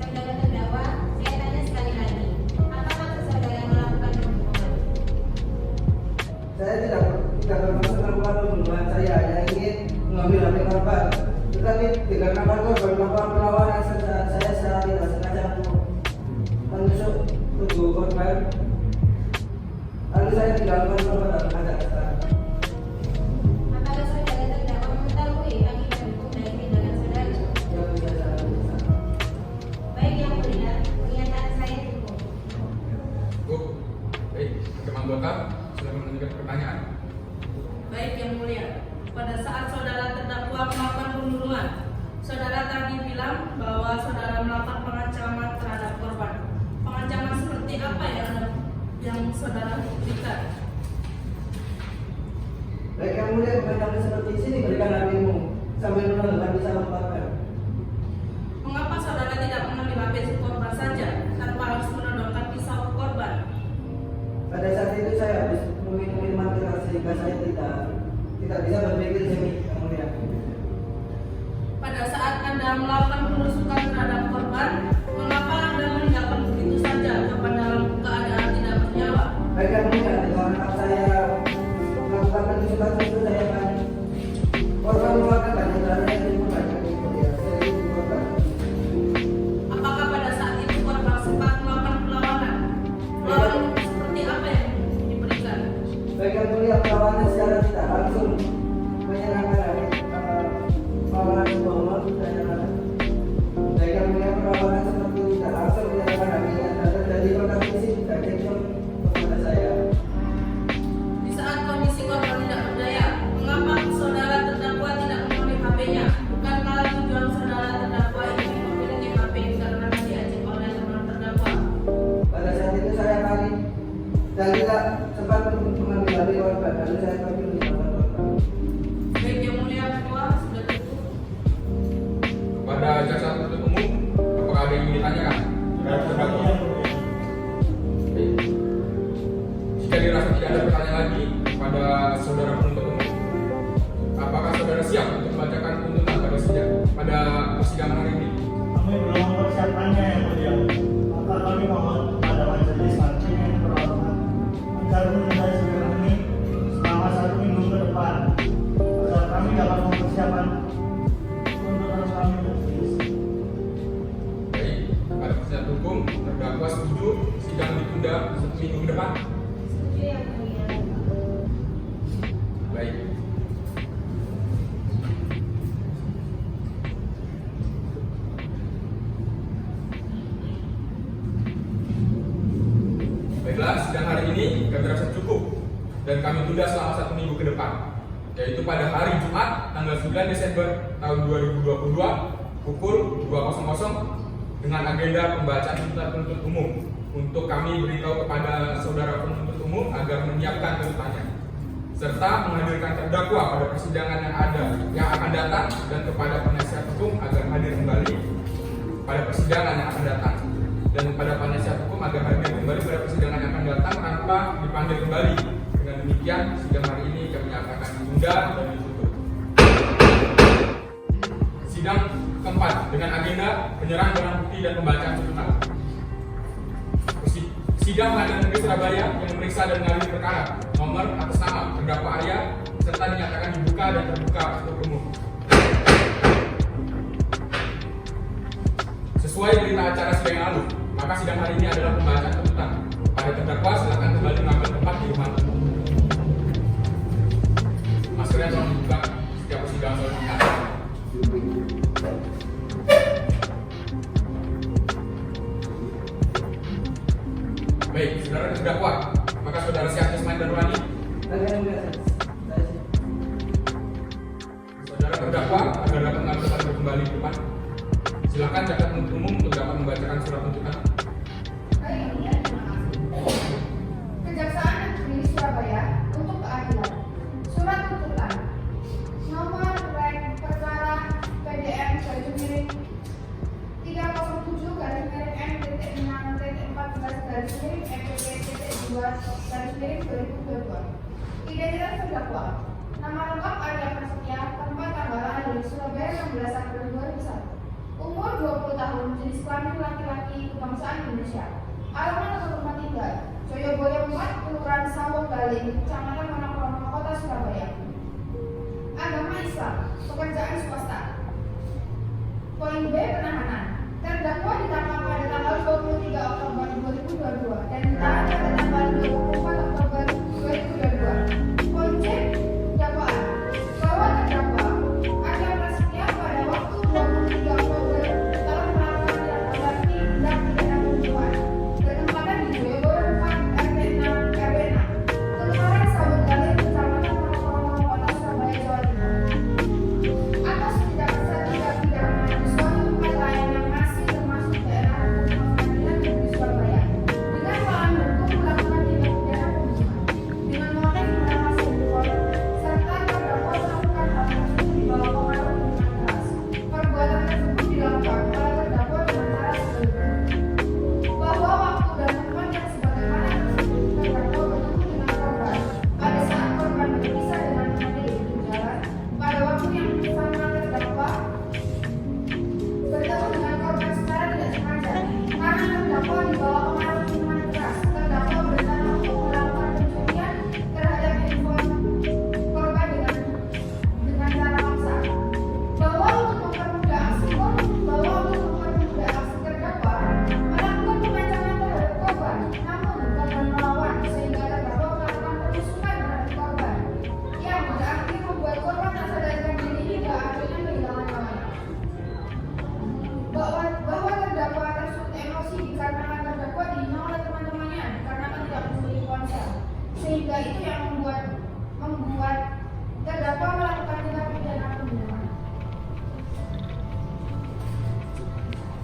Saudara terdakwa, saya tanya sekali lagi, apa maksud saudara melakukan pembunuhan? Saya tidak bermaksud melakukan pembunuhan, saya hanya ingin mengambil HP korban. Tetapi dikarenakan korban melakukan perlawanan, saya secara tidak sengaja menusuk tubuh korban. Lalu saya tinggalkan korban dan mengajak sekarang. Apakah saudara terdakwa mengetahui akibat hukum dari tindakan saudara? Ya, bisa saya bisa. Baik yang mulia, pernyataan saya cukup. Cukup. Baik, teman anggota, silakan menunjukkan pertanyaan. Baik yang mulia, pada saat saudara terdakwa melakukan pembunuhan, saudara tadi bilang bahwa saudara melakukan pengancaman terhadap korban. Pengancaman seperti apa yang saudara berikan? Baik yang mulia, bukan seperti sini berikan HP-mu sambil menolakkan bisa korban. Mengapa saudara tidak mengambil HP si korban saja tanpa harus menodongkan pisau ke korban? Pada saat itu saya habis meminum minuman keras sehingga saya tidak bisa berpikir jernih, yang mulia. Pada saat Anda melakukan penusukan terhadap korban, mengapa Anda meninggalkan begitu saja korban dalam keadaan tidak bernyawa? Baik, yang mulia, dengan anak saya melakukan penusukan itu saya akan korban mengeluarkan banyak darah yang dimulai dari mulia. Saya itu korban. Apakah pada saat itu korban sempat melakukan perlawanan? Perlawanan seperti apa yang diberikan? Baik, yang mulia, perlawanan secara tidak langsung menyerangkan perlawanan Muhammad saya katakan. Baik, yang mulia, perlawanan seperti tidak langsung menyerangkan hakikat dan terjadi kontak fisik dan seksual kepada saya. Di saat kondisi korban tidak berdaya, mengapa saudara terdakwa tidak mengambil HP-nya? Bukankah tujuan saudara terdakwa ingin memiliki HP karena diajak oleh teman terdakwa? Pada saat itu saya panik dan tidak sempat mengambil HP korban, lalu saya pergi meninggalkan korban. Baik, yang mulia ketua sudah cukup. Kepada jaksa penuntut umum, apakah ada yang ingin ditanyakan? Terdakwa. Baik. Jika dirasa tidak ada pertanyaan lagi kepada saudara penuntut umum, apakah saudara siap untuk membacakan tuntutan pada persidangan hari ini? Kami belum mempersiapkannya yang mulia. Maka kami mohon kepada majelis hakim yang berhormat agar menunda sidang ini selama 1 minggu ke depan agar kami dapat mempersiapkan tuntutan kami tertulis. Baik, pada persidangan hukum, terdakwa setuju sidang ditunda 1 minggu ke depan? Setuju, yang mulia. Baik. Baiklah, sidang hari ini kami rasa cukup dan kami tunda selama 1 minggu ke depan, yaitu pada hari Jumat tanggal 9 Desember tahun 2022 pukul 2.00 dengan agenda pembacaan tuntutan penuntut umum. Untuk kami beritahu kepada saudara penuntut umum agar menyiapkan tuntutannya serta menghadirkan terdakwa pada persidangan yang akan datang dan kepada penasihat hukum agar hadir kembali pada persidangan yang akan datang dan kepada penasihat hukum agar hadir kembali pada persidangan yang akan datang tanpa dipanggil kembali. Dengan demikian sidang hari ini kami nyatakan ditunda dan ditutup. Sidang keempat dengan agenda penyerahan barang bukti dan pembacaan tuntutan. Sidang Pengadilan Negeri Surabaya yang memeriksa dan mengadili perkara nomor atas nama terdakwa Arya serta dinyatakan dibuka dan terbuka untuk umum. Sesuai berita acara sidang yang lalu, maka sidang hari ini adalah pembacaan tuntutan. Pada terdakwa silakan kembali mengambil tempat di rumah. Maskernya tolong dibuka setiap persidangan selalu diingat. Baik, saudara terdakwa, maka saudara siap Ismail dan Ruhani. Baik, yang mulia, saya siap. Saudara terdakwa agar dapat mengambil tempat kembali di depan. Silakan jaksa penuntut umum untuk dapat membacakan surat tuntutan. Baik, yang mulia, terima kasih. Kejaksaan Negeri Surabaya untuk keadilan. Surat tuntutan nomor rek perkara PDM /307 M/14/2/2022. Identitas terdakwa: nama lengkap Arya Prasetya, tempat tanggal lahir Surabaya 16 April 2001. Umur 20 tahun, jenis kelamin laki-laki, kebangsaan Indonesia. Alamat atau rumah tinggal: Joyoboyo 4, Kelurahan Sawung Galing, Kecamatan Monokromo, Kota Surabaya. Agama Islam, pekerjaan swasta. Poin B, penahanan. Terdakwa ditangkap pada tanggal 23 Oktober 2022 dan ditahan pada tanggal 24 Oktober 2022. Poin C, dakwaan. Bahwa terdakwa Arya Prasetya pada waktu 23 Oktober telah melakukan tindak pidana pembunuhan bertempatan di Joyoboyo 4 RT 6 RW 6 Kelurahan Sawung Galing, Kecamatan Monokromo, Kota Surabaya, Jawa Timur. Atas tindak pidana di suatu tempat lain yang masih termasuk daerah hukum Pengadilan Negeri Surabaya dengan melakukan 3 itu yang membuat terdakwa melakukan tindak pidana pembunuhan.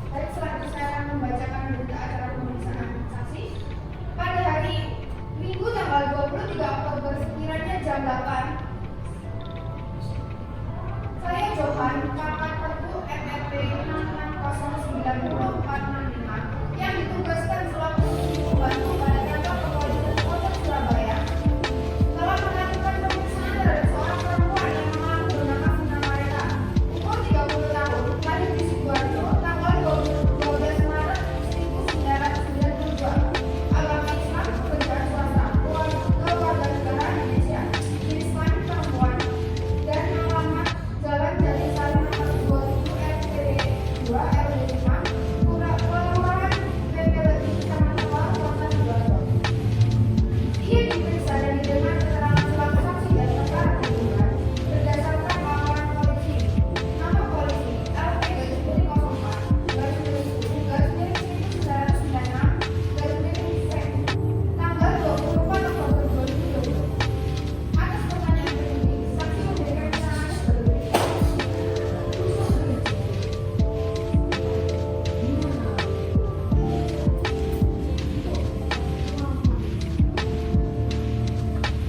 Baik, selanjutnya saya akan membacakan berita acara pemeriksaan saksi. Pada hari Minggu tanggal 23 Oktober sekiranya jam 8, saya Johan, kakak Perpu MRP 66090465 yang ditugaskan selaku pembantu pada kantor kepolisian Kota Surabaya telah melakukan pemeriksaan terhadap seorang perempuan yang mengaku bernama Vina Mareta, umur 30 tahun, lahir di Sidoarjo, tanggal 12 Maret 1992, agama Islam, pekerjaan swasta, kewarganegaraan Indonesia, jenis kelamin perempuan, dan alamat Jalan Jatisalam nomor 2000 RT 2 RW 5, Kelurahan Pepeleti, Kecamatan Lawang, Kota Sidoarjo. Ia diperiksa dan didengar keterangan selaku saksi dan perkara pembunuhan berdasarkan laporan polisi. Nama polisi LP-1996/1996/Sek tanggal 24 Oktober 2020. Atas pertanyaan penyidik, saksi memberikan keterangan sebagai berikut.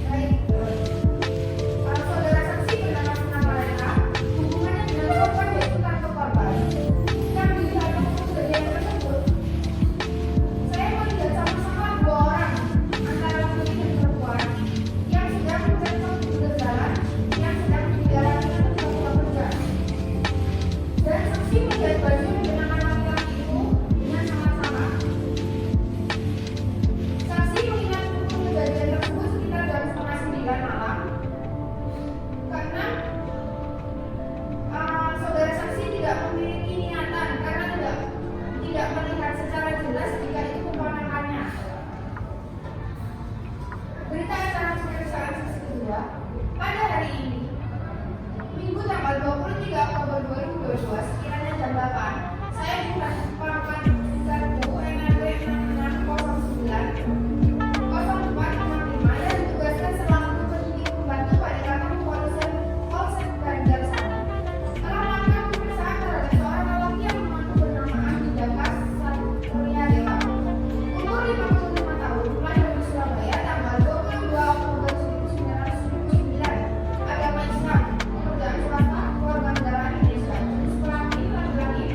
Baik, para saudara saksi bernama Vina Mareta, hubungannya dengan korban yaitu tante korban. Yang dilihat waktu kejadian tersebut, saya melihat sama-sama 2 orang antara laki dan perempuan yang sedang mencari pinggir jalan yang sedang menjalani tugas kerja. Dan saksi melihat baju yang dikenakan laki-laki itu dengan sama-sama. Saksi mengingat kejadian tersebut sekitar jam 8:30 malam karena saudara saksi tidak memiliki niatan karena tidak melihat secara jelas jika itu keponakannya. Berita acara pemeriksaan saksi kedua. Pada hari ini, Minggu tanggal 23 Oktober 2022, sekiranya jam 8, saya dilaporkan Garpu NRW 6609/0465 yang ditugaskan selaku penyidik pembantu pada kantor kepolisian Polsek Banjarsari telah melakukan pemeriksaan terhadap seorang lelaki yang mengaku bernama Andi Dakas Satria Dewa, umur 55 tahun, lahir di Surabaya, tanggal 22 Oktober 1999, agama Islam, pekerjaan swasta, kewarganegaraan Indonesia, jenis kelamin laki-laki,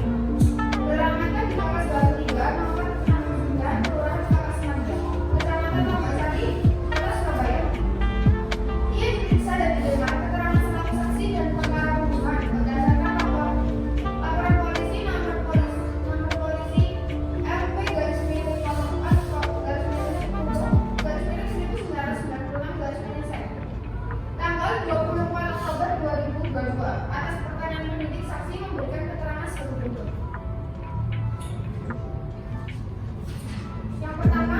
beralamatkan di Kompas Baru 3, nomor 69, Kelurahan Pakasmanja, Kecamatan Tambak Sari, Kota Surabaya. Ia diperiksa dan didengar keterangan selaku saksi dan perkara pembunuhan berdasarkan laporan polisi nomor polisi LP-4/1996/Sek tanggal 24 Oktober 2022. Atas pertanyaan penyidik, saksi memberikan keterangan sebagai berikut. Yang pertama,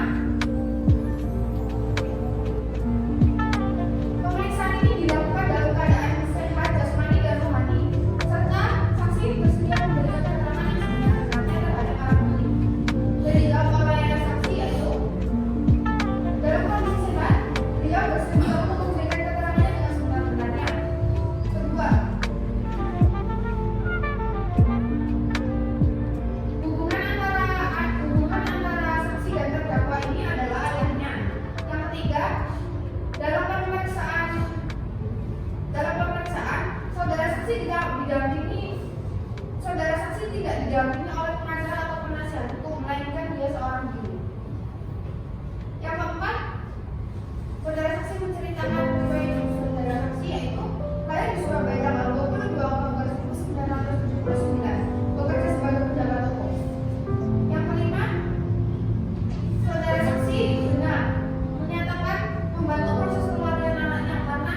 pemeriksaan ini dilakukan dalam keadaan sehat jasmani dan rohani, serta saksi bersedia memberikan keterangan yang sebenarnya terhadap para penyidik. Dari laporan layar saksi yaitu dalam kondisi sehat, beliau bersedia untuk memberikan keterangannya dengan sebenar-benarnya. Kedua, hubungan antara saksi dan terdakwa ini adalah ayahnya. Yang ketiga, dalam pemeriksaan saudara saksi tidak didampingi oleh pengacara atau penasihat hukum, melainkan dia seorang diri. Yang keempat, saudara saksi menceritakan riwayat hidup saudara saksi yaitu lahir di Surabaya tanggal 22 Oktober 1979, bekerja sebagai penjaga toko. Yang kelima, saudara saksi benar menyatakan membantu proses keluarga anaknya karena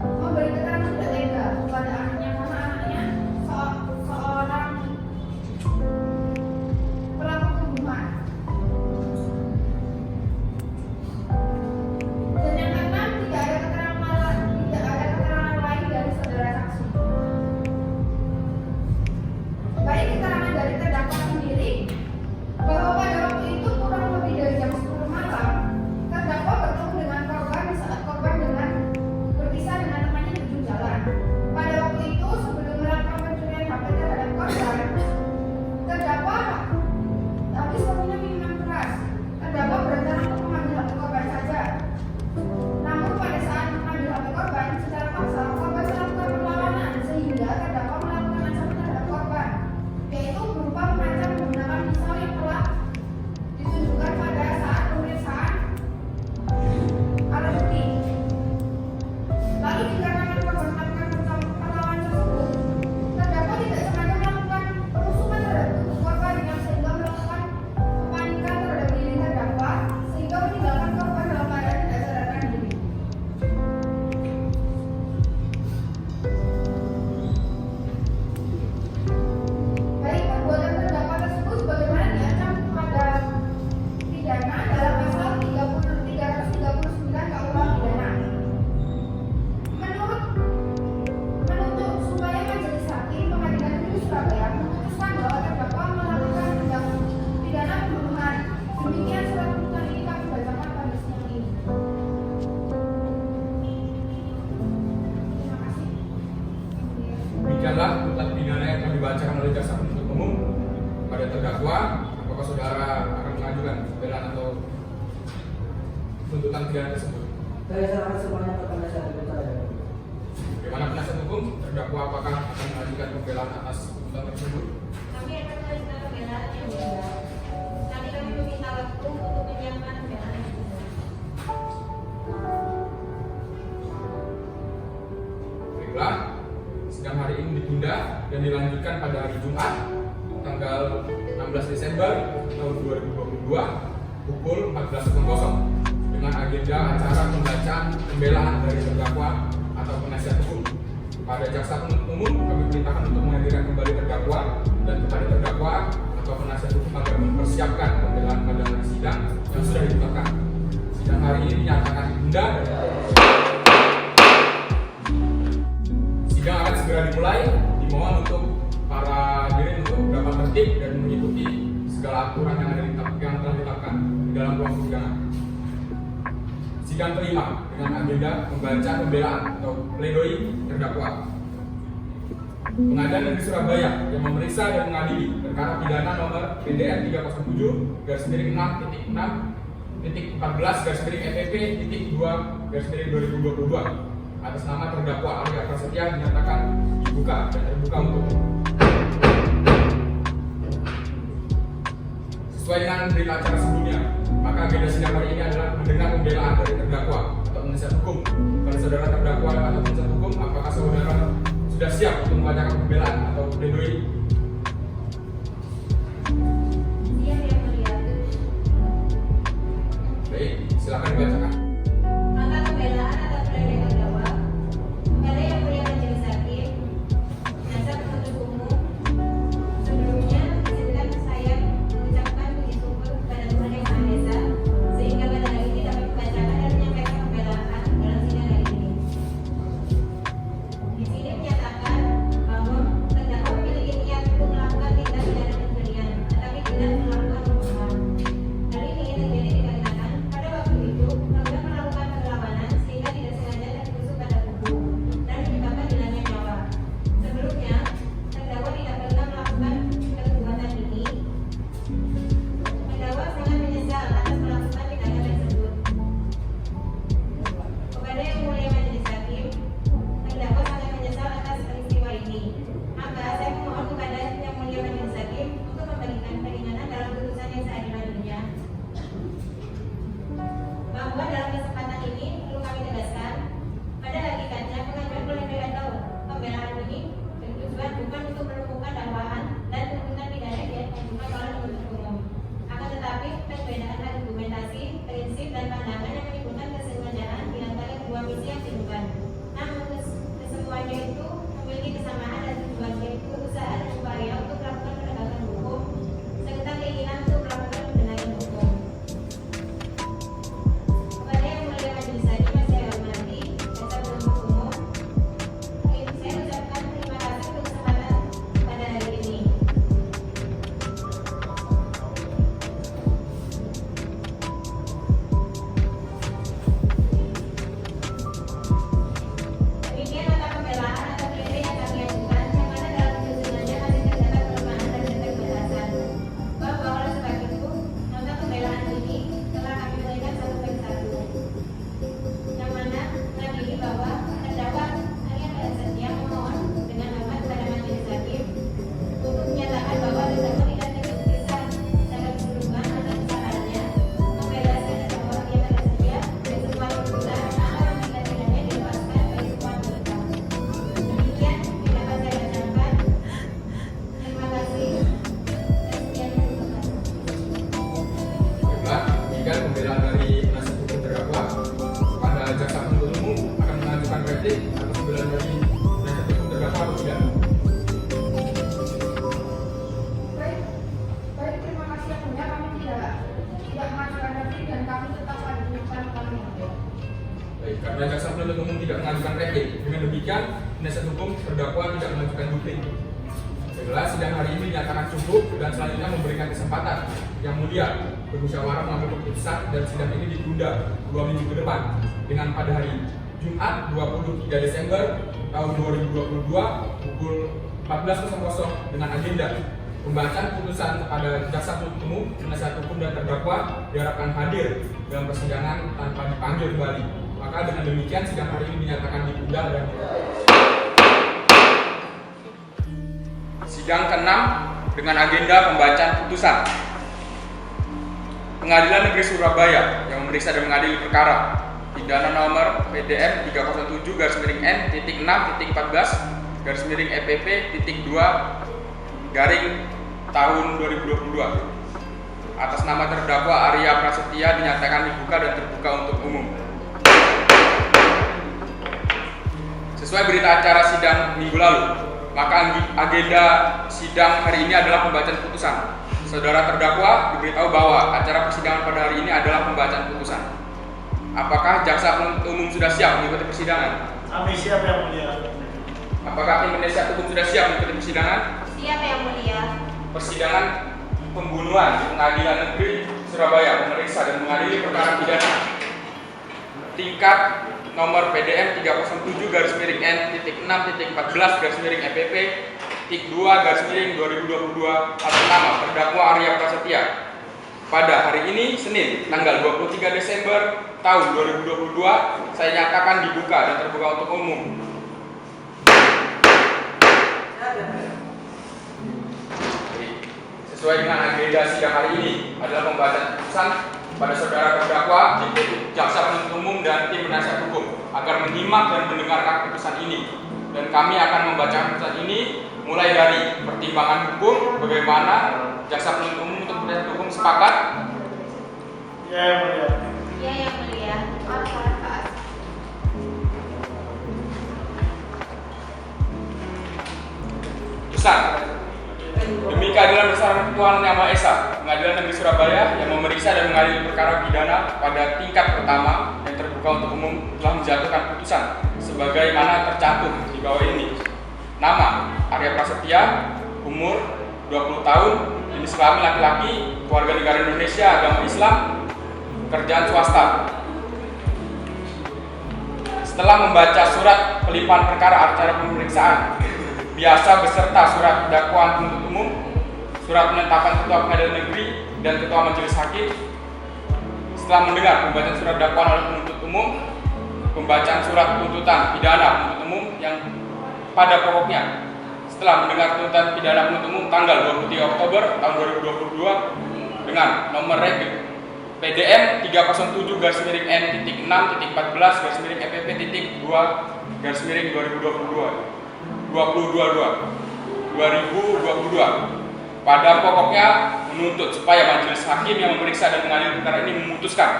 memberi keterangan tidak tega kepada anaknya karena anaknya seorang persidangan tersebut. Saya serahkan semuanya ke penasihat hukum saya. Bagaimana penasihat hukum terdakwa apakah akan mengajukan pembelaan atas tuntutan tersebut? Kami akan mengajukan pembelaan yang mulia. Kami meminta waktu untuk menyiapkan pembelaan yang mulia. Baiklah, sidang hari ini ditunda dan dilanjutkan pada hari Jumat tanggal 16 Desember tahun 2022 pukul 14.00 dengan agenda acara pembacaan pembelaan dari terdakwa atau penasihat hukum. Pada jaksa penuntut umum kami perintahkan untuk menghadirkan kembali terdakwa dan kepada terdakwa atau penasihat hukum agar mempersiapkan pembelaan pada hari sidang yang sudah ditetapkan. Sidang hari ini dinyatakan ditunda. Sidang akan segera dimulai. Dimohon untuk para hadirin untuk dapat tertib dan mengikuti segala aturan yang telah ditetapkan di dalam ruang persidangan. Sidang kelima dengan agenda membaca pembelaan atau pledoi terdakwa. Pengadilan Negeri Surabaya yang memeriksa dan mengadili perkara pidana nomor PDN 307/6.6.14/EPP.2/2022 atas nama terdakwa Arya Prasetya dinyatakan dibuka dan terbuka untuk umum. Sesuai dengan berita acara sebelumnya, maka agenda sidang hari ini adalah mendengar pembelaan dari terdakwa atau penasihat hukum. Pada saudara terdakwa atau penasihat hukum, apakah saudara sudah siap untuk membacakan pembelaan atau pledoi? Siap yang mulia. Baik, silakan dibacakan. Maka pembelaan atau pledoi terdakwa kepada yang mulia majelis hakim, jaksa penuntut umum, sebelumnya izinkan saya mengucapkan puji syukur kepada Tuhan Yang Maha Esa sehingga pada hari ini dapat membacakan dan menyampaikan pembelaan dalam sidang hari ini. Di sini menyatakan bahwa terdakwa memiliki niat untuk melakukan tindak pidana pencurian, tetapi tidak melakukan pembunuhan. Hal ini terjadi dikarenakan pada waktu itu korban melakukan perlawanan sehingga tidak sengaja tertusuk pada tubuh dan menyebabkan hilangnya nyawa. Sebelumnya, terdakwa tidak pernah melakukan perbuatan ini. Terdakwa sangat menyesal atas melakukan tindakan tersebut. Kepada yang mulia majelis hakim, terdakwa sangat menyesal atas peristiwa ini. Maka saya memohon kepada yang mulia majelis hakim untuk memberikan keringanan dalam putusan yang seadil-adilnya. Bahwa dalam kesempatan ini perlu kami tegaskan, pada hakikatnya pengajuan pledoi atau pembelaan ini bertujuan bukan untuk melumpuhkan dakwaan dan tuntutan pidana yang diajukan oleh penuntut umum. Akan tetapi perbedaan argumentasi, prinsip dan pandangan yang menimbulkan kesengajaan di antara kedua misi yang dilakukan. Namun kesemuanya itu memiliki kesamaan dan tujuan, yaitu usaha dan upaya untuk melakukan penegakan hukum serta keinginan untuk melakukan pembenahan hukum. Kepada yang mulia majelis hakim yang saya hormati, jaksa penuntut umum, saya ucapkan terima kasih untuk kesempatan pada hari ini. Demikian nota pembelaan atau pledoi yang kami ajukan, yang mana dalam penyusunannya masih terdapat kelemahan dan keterbatasan. Bahwa oleh sebab itu, nota pembelaan ini telah kami berikan satu per satu, yang mana mengadili bahwa terdakwa Arya Prasetya memohon dengan hormat kepada majelis hakim untuk menyatakan bahwa terdakwa tidak terpisah secara keseluruhan atas kesalahannya, membebaskan terdakwa Arya Prasetya dari semua tuntutan atau tindak pidana dilepaskan dari semua tuntutan. Demikian yang dapat saya ucapkan. Terima kasih. Sekian terima kasih. Baiklah, demikian pembelaan dari penasihat hukum terdakwa. Pada jaksa penuntut umum akan mengajukan replik atas pembelaan dari penasihat hukum terdakwa atau tidak? Baik, baik, terima kasih yang mulia. Kami tidak mengajukan replik dan kami tetap pada putusan kami. Baik, karena jaksa penuntut umum tidak mengajukan replik, dengan demikian penasihat hukum terdakwa tidak mengajukan duplik. Baiklah, sidang hari ini dinyatakan cukup dan selanjutnya memberikan kesempatan yang mulia bermusyawarah mengambil keputusan dan sidang ini ditunda 2 minggu ke depan dengan pada hari Jumat 23 Desember tahun 2022 pukul 14.00 dengan agenda Pembacaan putusan kepada jaksa penuntut umum, penasihat hukum dan terdakwa diharapkan hadir dalam persidangan tanpa dipanggil kembali. Maka dengan demikian sidang hari ini dinyatakan ditunda dan sidang ke-6 dengan agenda pembacaan putusan. Pengadilan Negeri Surabaya yang memeriksa dan mengadili perkara pidana nomor PDM 307-N/6.14/EPP.2 tahun 2022 atas nama terdakwa Arya Prasetya dinyatakan dibuka dan terbuka untuk umum. Sesuai berita acara sidang minggu lalu, maka agenda sidang hari ini adalah pembacaan putusan. Saudara terdakwa diberitahu bahwa acara persidangan pada hari ini adalah pembacaan putusan. Apakah jaksa penuntut umum sudah siap mengikuti persidangan? Kami siap yang mulia. Apakah tim penasihat hukum sudah siap mengikuti persidangan? Siap yang mulia. Persidangan pembunuhan di Pengadilan Negeri Surabaya memeriksa dan mengadili perkara pidana tingkat nomor PDM 307-N/6.14/EPP.2/2022 atas nama terdakwa Arya Prasetya pada hari ini Senin tanggal 23 Desember tahun 2022 saya nyatakan dibuka dan terbuka untuk umum. Sesuai dengan agenda sidang hari ini adalah pembacaan putusan pada saudara terdakwa, jaksa penuntut umum dan tim penasihat hukum agar menyimak dan mendengarkan putusan ini. Dan kami akan membacakan putusan ini mulai dari pertimbangan hukum, bagaimana jaksa penuntut umum untuk penasihat hukum sepakat. Ya yang mulia. Ya yang mulia. Putusan. Demi keadilan bersama Tuhan Yang Maha Esa, Pengadilan Negeri Surabaya yang memeriksa dan mengadili perkara pidana pada tingkat pertama yang terbuka untuk umum telah menjatuhkan putusan sebagaimana tercantum di bawah ini. Nama Arya Prasetya, umur 20 tahun, jenis kelamin laki-laki, warga negara Indonesia, agama Islam, pekerjaan swasta. Setelah membaca surat pelimpahan perkara acara pemeriksaan biasa beserta surat dakwaan penuntut umum, surat penetapan ketua pengadilan negeri dan ketua majelis hakim, setelah mendengar pembacaan surat dakwaan oleh penuntut umum, pembacaan surat tuntutan pidana penuntut umum yang pada pokoknya setelah mendengar tuntutan pidana penuntut umum tanggal 23 Oktober tahun 2022 dengan nomor reg PDM 307-N/6.14/EPP.2/2022 pada pokoknya menuntut supaya majelis hakim yang memeriksa dan mengadili perkara ini memutuskan.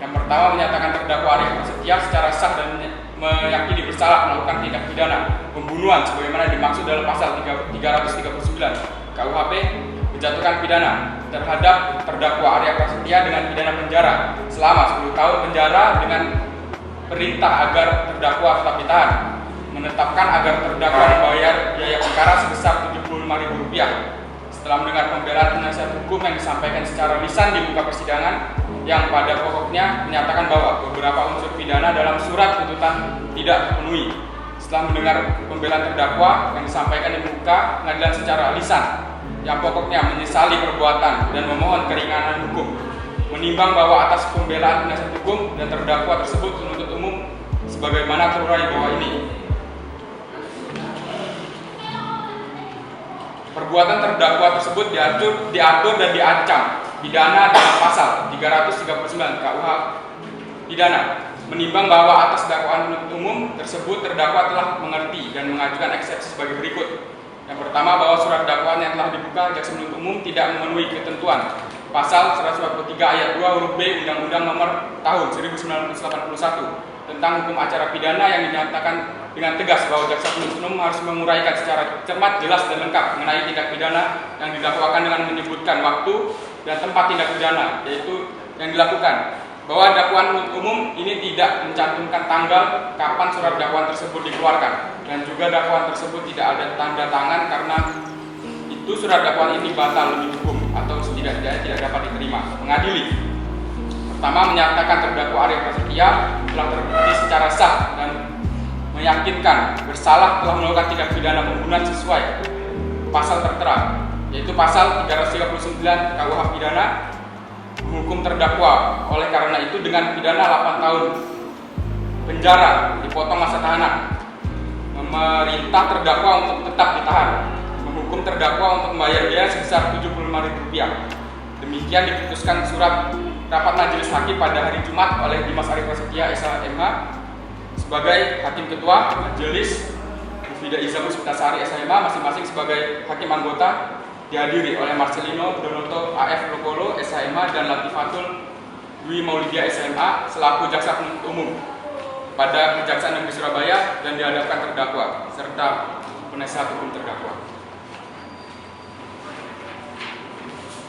Yang pertama, menyatakan terdakwa Arya Prasetya secara sah dan meyakini bersalah melakukan tindak pidana pembunuhan sebagaimana dimaksud dalam pasal 339 KUHP, menjatuhkan pidana terhadap terdakwa Arya Prasetya dengan pidana penjara selama 10 tahun penjara dengan perintah agar terdakwa tetap ditahan, menetapkan agar terdakwa membayar biaya perkara sebesar Rp75.000. Setelah mendengar pembelaan penasihat hukum yang disampaikan secara lisan di muka persidangan yang pada pokoknya menyatakan bahwa beberapa unsur pidana dalam surat tuntutan tidak terpenuhi. Setelah mendengar pembelaan terdakwa yang disampaikan di muka pengadilan secara lisan yang pokoknya menyesali perbuatan dan memohon keringanan hukum, menimbang bahwa atas pembelaan penasihat hukum dan terdakwa tersebut penuntut umum sebagaimana terurai di bawah ini. Perbuatan terdakwa tersebut diatur dan diancam pidana dengan pasal 339 KUH pidana, menimbang bahwa atas dakwaan penuntut umum tersebut terdakwa telah mengerti dan mengajukan eksepsi sebagai berikut. Yang pertama, bahwa surat dakwaan yang telah dibuka jaksa penuntut umum tidak memenuhi ketentuan pasal 143 ayat 2 huruf B Undang-Undang Nomor Tahun 1981 tentang hukum acara pidana yang dinyatakan dengan tegas bahwa jaksa penuntut umum harus menguraikan secara cermat, jelas dan lengkap mengenai tindak pidana yang didakwakan dengan menyebutkan waktu dan tempat tindak pidana yaitu yang dilakukan, bahwa dakwaan penuntut umum ini tidak mencantumkan tanggal kapan surat dakwaan tersebut dikeluarkan dan juga dakwaan tersebut tidak ada tanda tangan karena itu surat dakwaan ini batal demi hukum atau setidaknya tidak dapat diterima. Mengadili. Pertama, menyatakan terdakwa Arya Prasetya telah terbukti secara sah dan meyakinkan bersalah telah melakukan tindak pidana pembunuhan sesuai pasal tertera, yaitu pasal 339 KUH pidana, menghukum terdakwa oleh karena itu dengan pidana 8 tahun penjara dipotong masa tahanan, memerintah terdakwa untuk tetap ditahan, menghukum terdakwa untuk membayar biaya sebesar Rp75.000. Demikian diputuskan surat rapat majelis hakim pada hari Jumat oleh Dimas Arief Prasetya SH.MH sebagai Hakim Ketua Majelis, Mufidah Iza Puspitasari SH.MH masing-masing sebagai Hakim Anggota, dihadiri oleh Marcelino Donoto AF Lokolo SH.MH dan Latifatul Dwi Maulidia SH.MH selaku Jaksa Penuntut Umum pada Kejaksaan Negeri Surabaya dan dihadapkan terdakwa serta penasihat hukum terdakwa.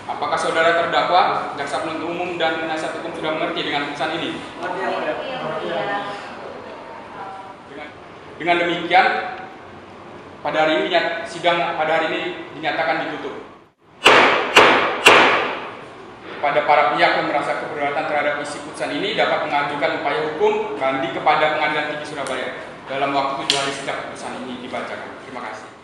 Apakah saudara terdakwa, jaksa penuntut umum dan penasihat hukum sudah mengerti dengan putusan ini? Dengan demikian, pada hari ini sidang pada hari ini dinyatakan ditutup. Pada para pihak yang merasa keberatan terhadap isi putusan ini dapat mengajukan upaya hukum banding kepada Pengadilan Tinggi Surabaya dalam waktu 7 hari sejak putusan ini dibacakan. Terima kasih.